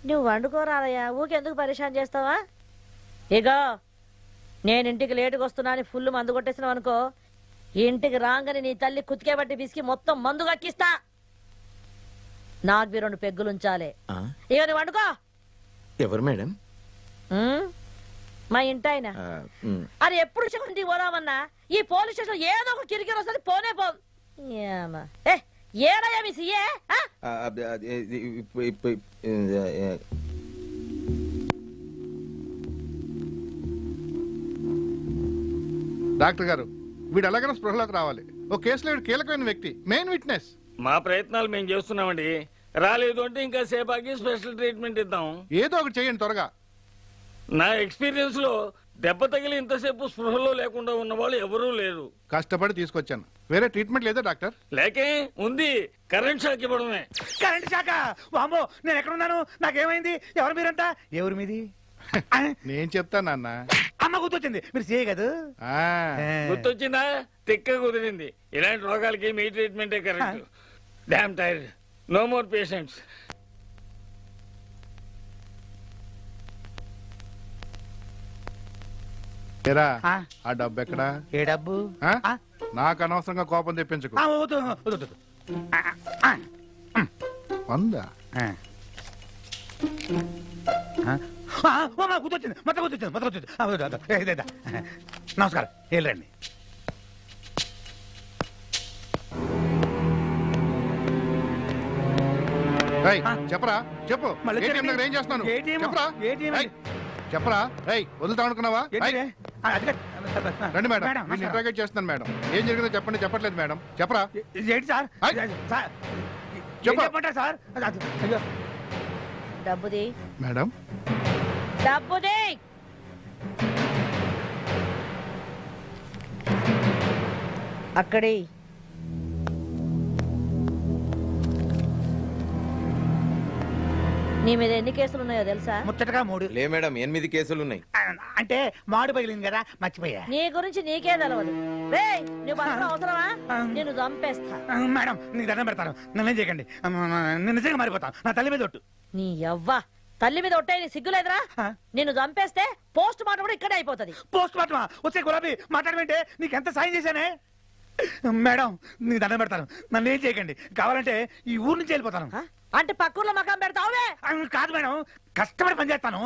నువ్వు వండుకోరాదయ్యా, ఊకెందుకు పరిశాన్ చేస్తావా? ఇగో నేను ఇంటికి లేటుగా వస్తున్నా అని ఫుల్ మందు కొట్టేసినావు అనుకో, ఇంటికి రాగానే నీ తల్లి కుతికే బట్టి పిసికి మొత్తం మందు కక్కిస్తా. నాకు 2 పెగ్గులు ఉంచాలి. ఇక నువ్వు వండుకో. ఎవరు మేడం? మా ఇంటి ఆయన. అది ఎప్పుడు ఇంటికి పోదామన్నా ఈ పోలీస్ స్టేషన్ ఏదో ఒక కిరికిరి వస్తుంది. పోనే పో. ఏడయ్యా మీ సీఏ? డాక్టర్ గారు, వీడు ఎలాగైనా స్పృహలోకి రావాలి. ఓ కేసులో వీడు కీలకమైన వ్యక్తి, మెయిన్ విట్నెస్. మా ప్రయత్నాలు మేము చేస్తున్నామండి. రాలేదు అంటే ఇంకా సేపాకి స్పెషల్ ట్రీట్మెంట్ ఇద్దాం. ఏదో ఒకటి చేయండి త్వరగా. నా ఎక్స్పీరియన్స్ లో దెబ్బ తగిలి ఇంతసేపు స్పృహలో లేకుండా ఉన్న వాళ్ళు ఎవరూ లేరు. కష్టపడి తీసుకొచ్చాను. వేరే ట్రీట్మెంట్ లేదా డాక్టర్? లేకే ఉంది, కరెంట్ షాక్ ఇవ్వడమే. Current shock? వామ్మో, నేను ఎక్కడున్నాను? నాకేమైంది? ఎవరు మీరంతా? ఎవరు మీది? నేను చెప్తాను నాన్న. అమ్మ గుర్తొచ్చింది, మీరు చేయ కదా. గుర్తొచ్చిందా? తిక్క కుదిరింది. ఇలాంటి రోగాలకి మీ ట్రీట్మెంటే correct. Damn tired, no more patients. ఆ డబ్బు ఎక్కడా? ఏ డబ్బు? నాకు అనవసరంగా కోపం తెప్పించకు. 100 గుర్తొచ్చింది, మొత్తం గుర్తొచ్చింది. నమస్కారం, వెళ్ళండి. చెప్పరా, చెప్పు. ఏం చేస్తున్నాను చెప్పరా? వదులుతా అనుకున్నావా? రండి మేడం, నేను ఇంట్రాగేట్ చేస్తున్నాను మేడం. ఏం జరిగిందో చెప్పండి. చెప్పట్లేదు మేడం, చెప్పరా? ఏంటి సార్? చెప్పండి సార్. డబ్బుది మేడం, డబ్బుది. అక్కడి నీ మీద ఎన్ని కేసులు ఉన్నాయో తెలుసా? ముచ్చటగా 3. లే మేడం, 8 కేసులు ఉన్నాయి. అంటే మాడు పగిలింది కదా, మర్చిపోయా. నీ గురించి నీకే తెలవదు. రేయ్, నువ్వు మాత్రం అవసరమా? నేను చంపేస్తా. మేడం, నీకు దండం పెడతాను, నన్నేం చేయకండి. నేను నిజంగా మారిపోతాను. నా తల్లి మీద ఒట్టు. నీ యవ్వ తల్లి మీద ఒట్టే నీ సిగ్గులేదురా? నిన్ను చంపేస్తే పోస్ట్ మార్టం కూడా ఇక్కడే అయిపోతుంది. పోస్ట్ మార్టమా? వచ్చే గులాబీ మాట్లాడమంటే నీకు ఎంత సాయం చేశానే. మేడం, నీకు దండం పెడతాను, నన్ను ఏం చేయకండి. కావాలంటే ఈ ఊరు నుంచి వెళ్ళిపోతాను. అంటే పక్కూర్లో మకాం పెడతావులే? కాదు మేడం, కష్టపడి పనిచేస్తాను.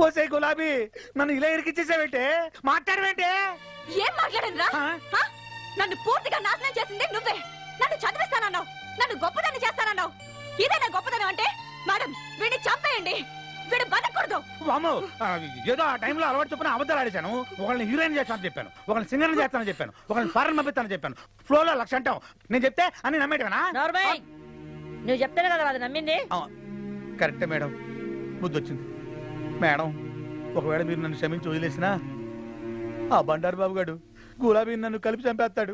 ఓసే గులాబీ, నన్ను ఇలా ఇరికిచ్చేసావేంటే? మాట్లాడవేంటే? ఏం మాట్లాడనురా? నన్ను పూర్తిగా నాశనం చేసింది నువ్వే. నన్ను చదివిస్తానన్నావు, నన్ను గొప్పదాన్ని చేస్తానన్నావు. ఇదేనా గొప్పదనం అంటే? మేడం, వీడిని చంపేయండి, వీడు బతకూడదు. వామ్మో, ఏదో ఆ టైంలో అలవాటు చొప్పున అబద్ధాలు ఆడేశాను. ఒకళ్ళని హీరోయిన్ చేస్తానని చెప్పాను, ఒకళ్ళని సింగర్ చేస్తానని చెప్పాను, ఒకళ్ళని ఫారెన్ పంపిస్తానని చెప్పాను. ఫ్లోలో 1,00,000 అంటాం. నేను చెప్తే అన్ని నమ్మేటవేనా? నువ్వు చెప్తేనే కదా అది నమ్మింది. కరెక్టే మేడం, బుద్ధి వచ్చింది. మేడం, ఒకవేళ మీరు నన్ను క్షమించి వదిలేసినా ఆ బండారు బాబు గారు గులాబీ నన్ను కలిపి చంపేస్తాడు.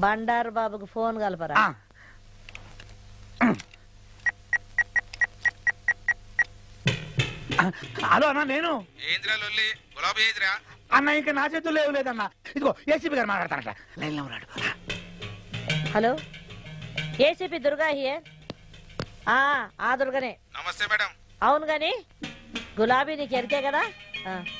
బండారు బాబుకు ఫోన్ కలపరా? హలో అన్న నేను ఏంద్రా లొల్లి గులాబీ ఏదిరా అన్న ఇంకా నా చేతుల్లో ఏం లేదన్న ఇదిగో ఏసీపీ గారు మాట్లాడతారట లైన్లో ఉన్నాడు. Hello ACP Durga here. ఆ దుర్గనే. నమస్తే మేడం. అవును గాని గులాబీ నీకు ఎరికే కదా,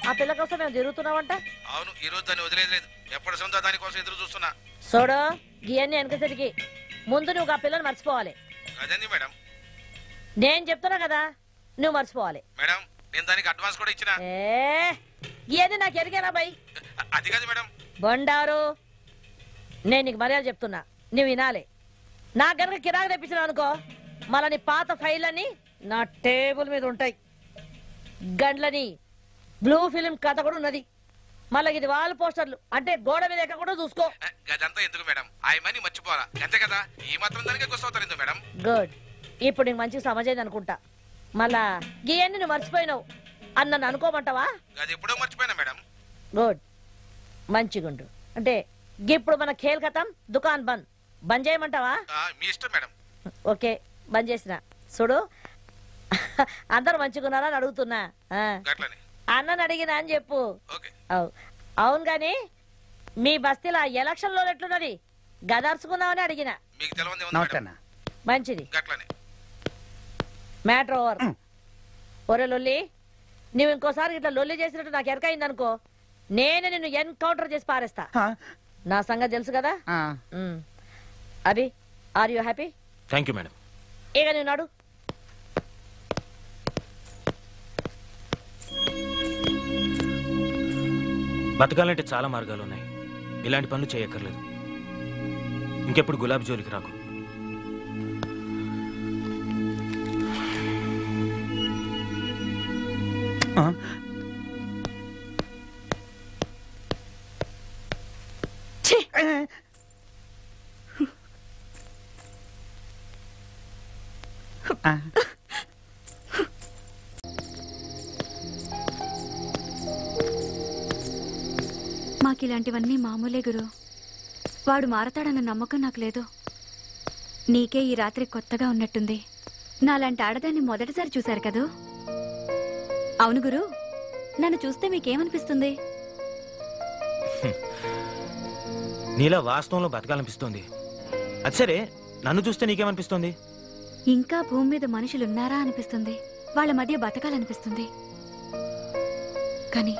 ఆ పిల్ల కోసం మేము తిరుగుతున్నామంట. అవును, ఈ రోజు దాన్ని వదిలేదు. ఎప్పటి సొంత దానికోసం ఎదురు చూస్తున్నా. చూడు గియన్ని వెనకసరికి ముందు నువ్వు ఆ పిల్లని మర్చిపోవాలి. అదేంది మేడం? నేను చెప్తున్నా కదా, నువ్వు మర్చిపోవాలి. మేడం నేను దానికి అడ్వాన్స్ కూడా ఇచ్చిన. ఇవన్నీ నాకు ఎరికేనా బై? అది కాదు మేడం. బండారు, నేను నీకు మర్యాద చెప్తున్నా, నువ్వు వినాలి. నా గనక కిరాకు తెప్పించిన అనుకో, మళ్ళీ నీ పాత ఫైళ్ళని నా టేబుల్ మీద ఉంటాయి. గండ్లని బ్లూ ఫిలిం కథ కూడా ఉన్నది. మళ్ళీ ఇది వాల్ పోస్టర్లు అంటే గోడ మీద ఎక్క కూడా చూసుకో. అదంతా ఎందుకు మేడం? ఆ మనీ మర్చిపోరా అంతే కదా. ఈ మాత్రం దానికే గుర్తవుతారు ఎందుకు మేడం? గుడ్, ఇప్పుడు నీకు మంచిగా సమజైంది అనుకుంటా. మళ్ళా గీయన్ని నువ్వు మర్చిపోయినావు అని నన్ను అనుకోమంటావా? అది ఎప్పుడో మర్చిపోయినా మేడం. గుడ్, మంచిగుండు. అంటే ఇప్పుడు మన ఖేల్ ఖతం, దుకాన్ బంద్ చేయమంటావా? మీ ఇష్టం మేడం. ఓకే, బంద్ చేసిన. చూడు అందరు మంచిగున్నారా అని అడుగుతున్నా. అన్నని అడిగినా అని చెప్పు. అవును గాని మీ బస్తీలో ఎలక్షన్ లో ఎట్లున్నది? గదర్చుకున్నావని అడిగినా. మంచిది, మ్యాటర్ ఓవర్. ఒరే లొల్లి, నువ్వు ఇంకోసారి ఇట్లా లొల్లి చేసినట్టు నాకు ఎరకైంది అనుకో, నేనే నిన్ను ఎన్కౌంటర్ చేసి పారేస్తా. నా సంగతి తెలుసు కదా. Abhi, are you happy? Thank you madam. ఇక నువ్వు నాడు. బతకాలంటే చాలా మార్గాలు ఉన్నాయి. ఇలాంటి పనులు చేయక్కర్లేదు. ఇంకెప్పుడు గులాబీ జోలికి రాకు. మాకిలాంటివన్నీ మామూలే గురు. వాడు మారతాడన్న నమ్మకం నాకు లేదు. నీకే ఈ రాత్రి కొత్తగా ఉన్నట్టుంది. నాలాంటి ఆడదాన్ని మొదటిసారి చూశారు కదూ? అవును గురు, నన్ను చూస్తే మీకేమనిపిస్తుంది? నీలా వాస్తవంలో బతకాలనిపిస్తోంది. అది సరే, నన్ను చూస్తే నీకేమనిపిస్తోంది? ఇంకా భూమి మీద మనుషులున్నారా అనిపిస్తుంది. వాళ్ళ మధ్య బతకాలనిపిస్తుంది. కానీ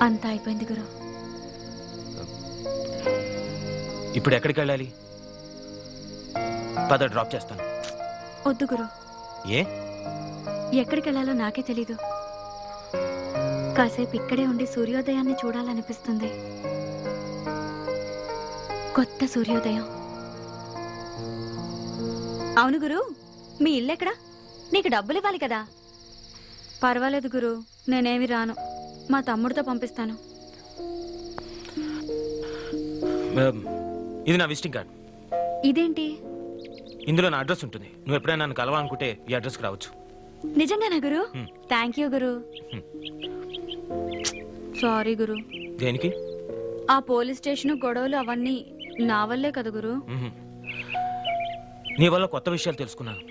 అంతా అయిపోయింది గురు. ఇప్పుడు ఎక్కడికి వెళ్ళాలి? పద, డ్రాప్ చేస్తాను. వద్దు గురు. ఏ? ఎక్కడికి వెళ్ళాలో నాకే తెలీదు. కాసేపు ఇక్కడే ఉండి సూర్యోదయాన్ని చూడాలనిపిస్తుంది. కొత్త సూర్యోదయం. అవును గురు, మీ ఇల్లెక్కడా? నీకు డబ్బులు ఇవ్వాలి కదా. పర్వాలేదు గురు, నేనేమి రాను. మా తమ్ముడితో పంపిస్తాను. ఇది నా విజిటింగ్ కార్డ్. ఇదేంటి? ఇందులో నా అడ్రస్ ఉంటుంది. నువ్వు ఎప్పుడైనా నన్ను కలవాలనుకుంటే ఈ అడ్రస్కి రావచ్చు. నిజంగానా గురు? థ్యాంక్ యూ గురు. సారీ గురు. దేనికి? ఆ పోలీస్ స్టేషన్ గొడవలు అవన్నీ నా వల్లే కదా గురు. నీ వల్ల కొత్త విషయాలు తెలుసుకున్నాను.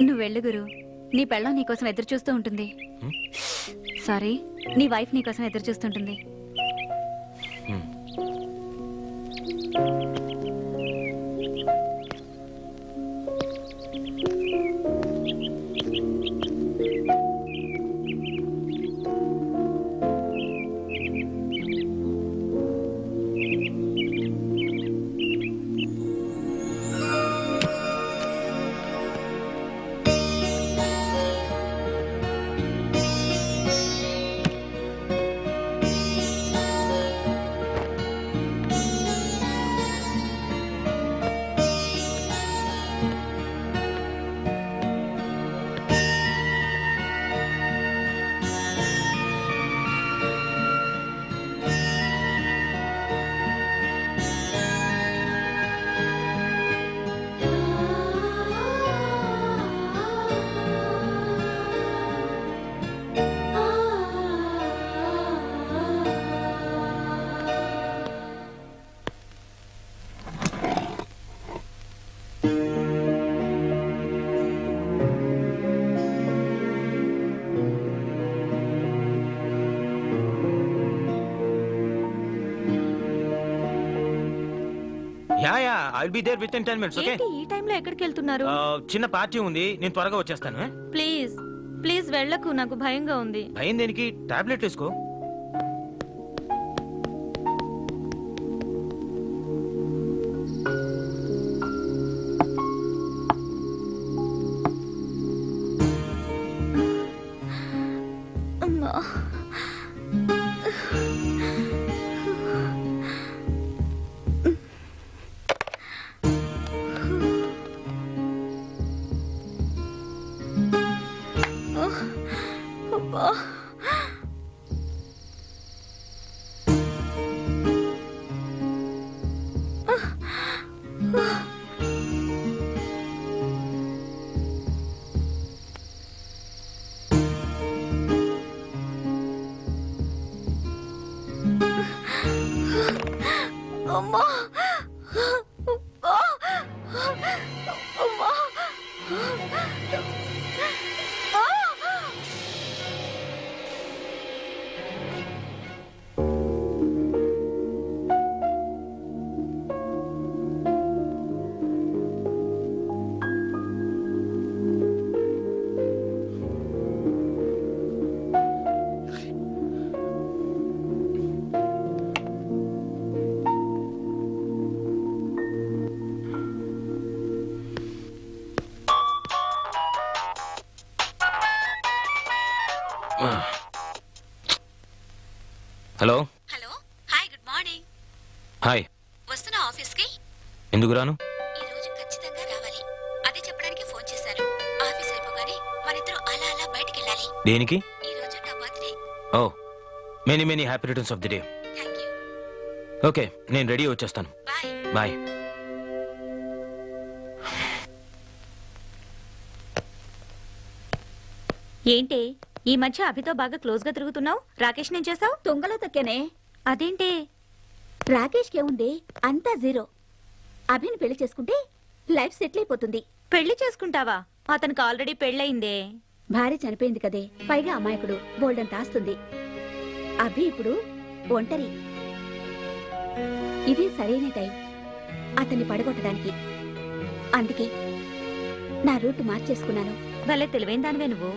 నువ్వు వెళ్ళు గురు. నీ పెళ్ళం నీకోసం ఎదురు చూస్తూ ఉంటుంది. సారీ, నీ వైఫ్ నీకోసం ఎదురు చూస్తుంటుంది. Yeah I'll be there with in 10 minutes. Okay ఏంటి ఈ టైంలో ఎక్కడికి వెళ్తున్నారు? చిన్న పార్టీ ఉంది, నేను త్వరగా వచ్చేస్తాను. ప్లీజ్ ప్లీజ్ వెళ్ళకు, నాకు భయంగా ఉంది. భయం దేనికి? టాబ్లెట్ వేసుకో. అమ్మా అబ్బా అమ్మా అమ్మా hello. Hello hi good morning. Hi. వస్తున్నా ఆఫీస్కి? ఎందుకు రాను? ఈ రోజు ఖచ్చితంగా రావాలి, అదే చెప్పడానికి ఫోన్ చేశాను. ఆఫీస్ అయిపోగానే మనిద్దరం అలా అలా బయటికి వెళ్ళాలి. దేనికి? ఈ రోజు నా birthday. Oh many happy returns of the day. Thank you. Okay నేను రెడీ వచ్చేస్తాను. బాయ్. ఏంటి ఈ మధ్య అభితో బాగా క్లోజ్ గా తిరుగుతున్నావు? రాకేష్ నేను చేసావు? తొంగలో తొక్కేనే. అదేంటి? రాకేష్ కే ఉంది అంతా జీరో. అభిని పెళ్లి చేసుకుంటే లైఫ్ సెటిల్ అయిపోతుంది. పెళ్లి చేసుకుంటావా? అతనికి ఆల్రెడీ పెళ్ళయిందే. భార్య చనిపోయింది కదే, పైగా అమాయకుడు, బోల్డంత ఆస్తుంది. అభి ఇప్పుడు ఒంటరి. ఇది సరైన టైం అతన్ని పడగొట్టడానికి. అందుకే నా రూట్ మార్చేసుకున్నాను. భలే తెలివైన దానివే నువ్వు.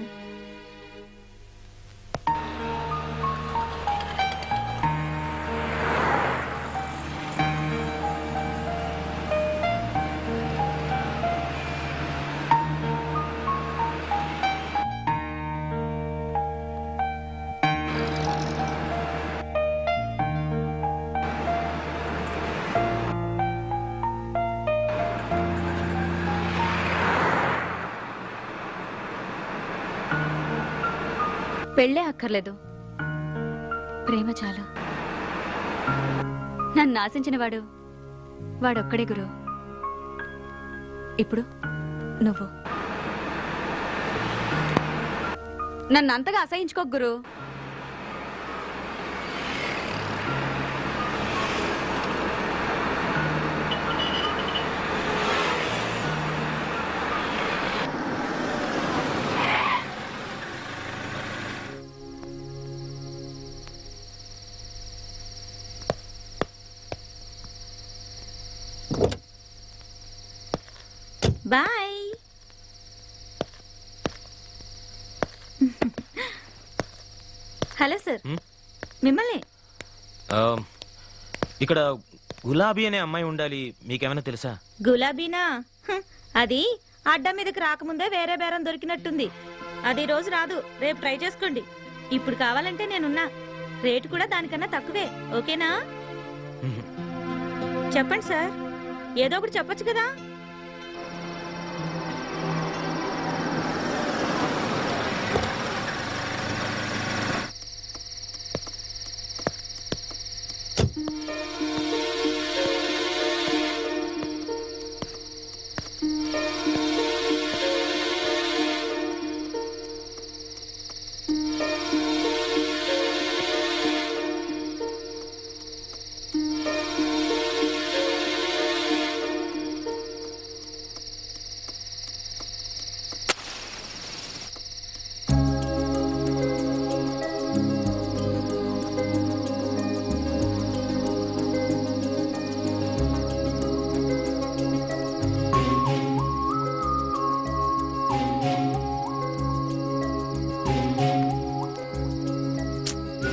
పెళ్ళే అక్కర్లేదు, ప్రేమ చాలు. నన్ను ఆశించిన వాడొక్కడే గురు. ఇప్పుడు నువ్వు నన్ను అంతగా అసహించుకో గురు. బాయ్. హలో సార్, మిమ్మల్ని. ఇక్కడ గులాబీ అనే అమ్మాయి ఉండాలి, మీకేమైనా తెలుసా? గులాబీనా? అది అడ్డం మీదకి రాకముందే వేరే బేరం దొరికినట్టుంది. అది రోజు రాదు, రేపు ట్రై చేసుకోండి. ఇప్పుడు కావాలంటే నేనున్నా, రేటు కూడా దానికన్నా తక్కువే. ఓకేనా? చెప్పండి సార్, ఏదో ఒకటి చెప్పొచ్చు కదా.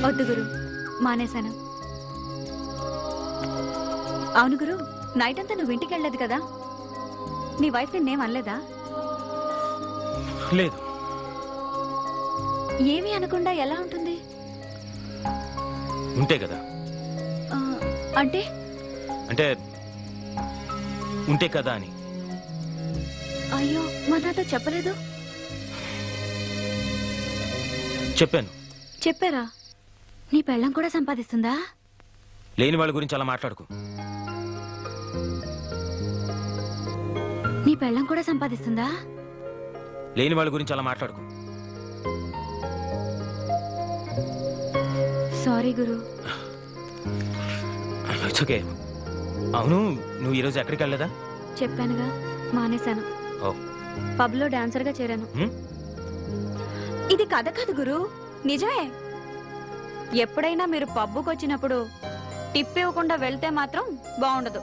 వద్దు గురు, మానేశాను. అవును గురు, నైట్ అంతా నువ్వు ఇంటికి వెళ్ళలేదు కదా, నీ వైఫ్ నిన్నేం అనలేదా? లేదు. ఏమీ అనకుండా ఎలా ఉంటుంది? ఉంటే కదా. అంటే అంటే ఉంటే కదా అని. అయ్యో, మా నాతో చెప్పలేదు. చెప్పాను. చెప్పారా? నీ పెళ్ళం కూడా సంపాదిస్తుందా? లేని వాళ్ళ గురించి అలా మాట్లాడుకు. నీ పెళ్ళం కూడా సంపాదిస్తుందా? లేని వాళ్ళ గురించి అలా మాట్లాడుకు. సారీ గురు. It's okay. అవును, నువ్వు ఈరోజు ఎక్కడికి వెళ్ళలేదా? చెప్పానుగా, మానేశాను. ఓ, పబ్ లో డాన్సర్ గా చేరాను. ఇది కథ కాదు గురు, నిజమే. ఎప్పుడైనా మీరు పబ్బుకి వచ్చినప్పుడు టిప్ ఇవ్వకుండా వెళ్తే మాత్రం బాగుండదు.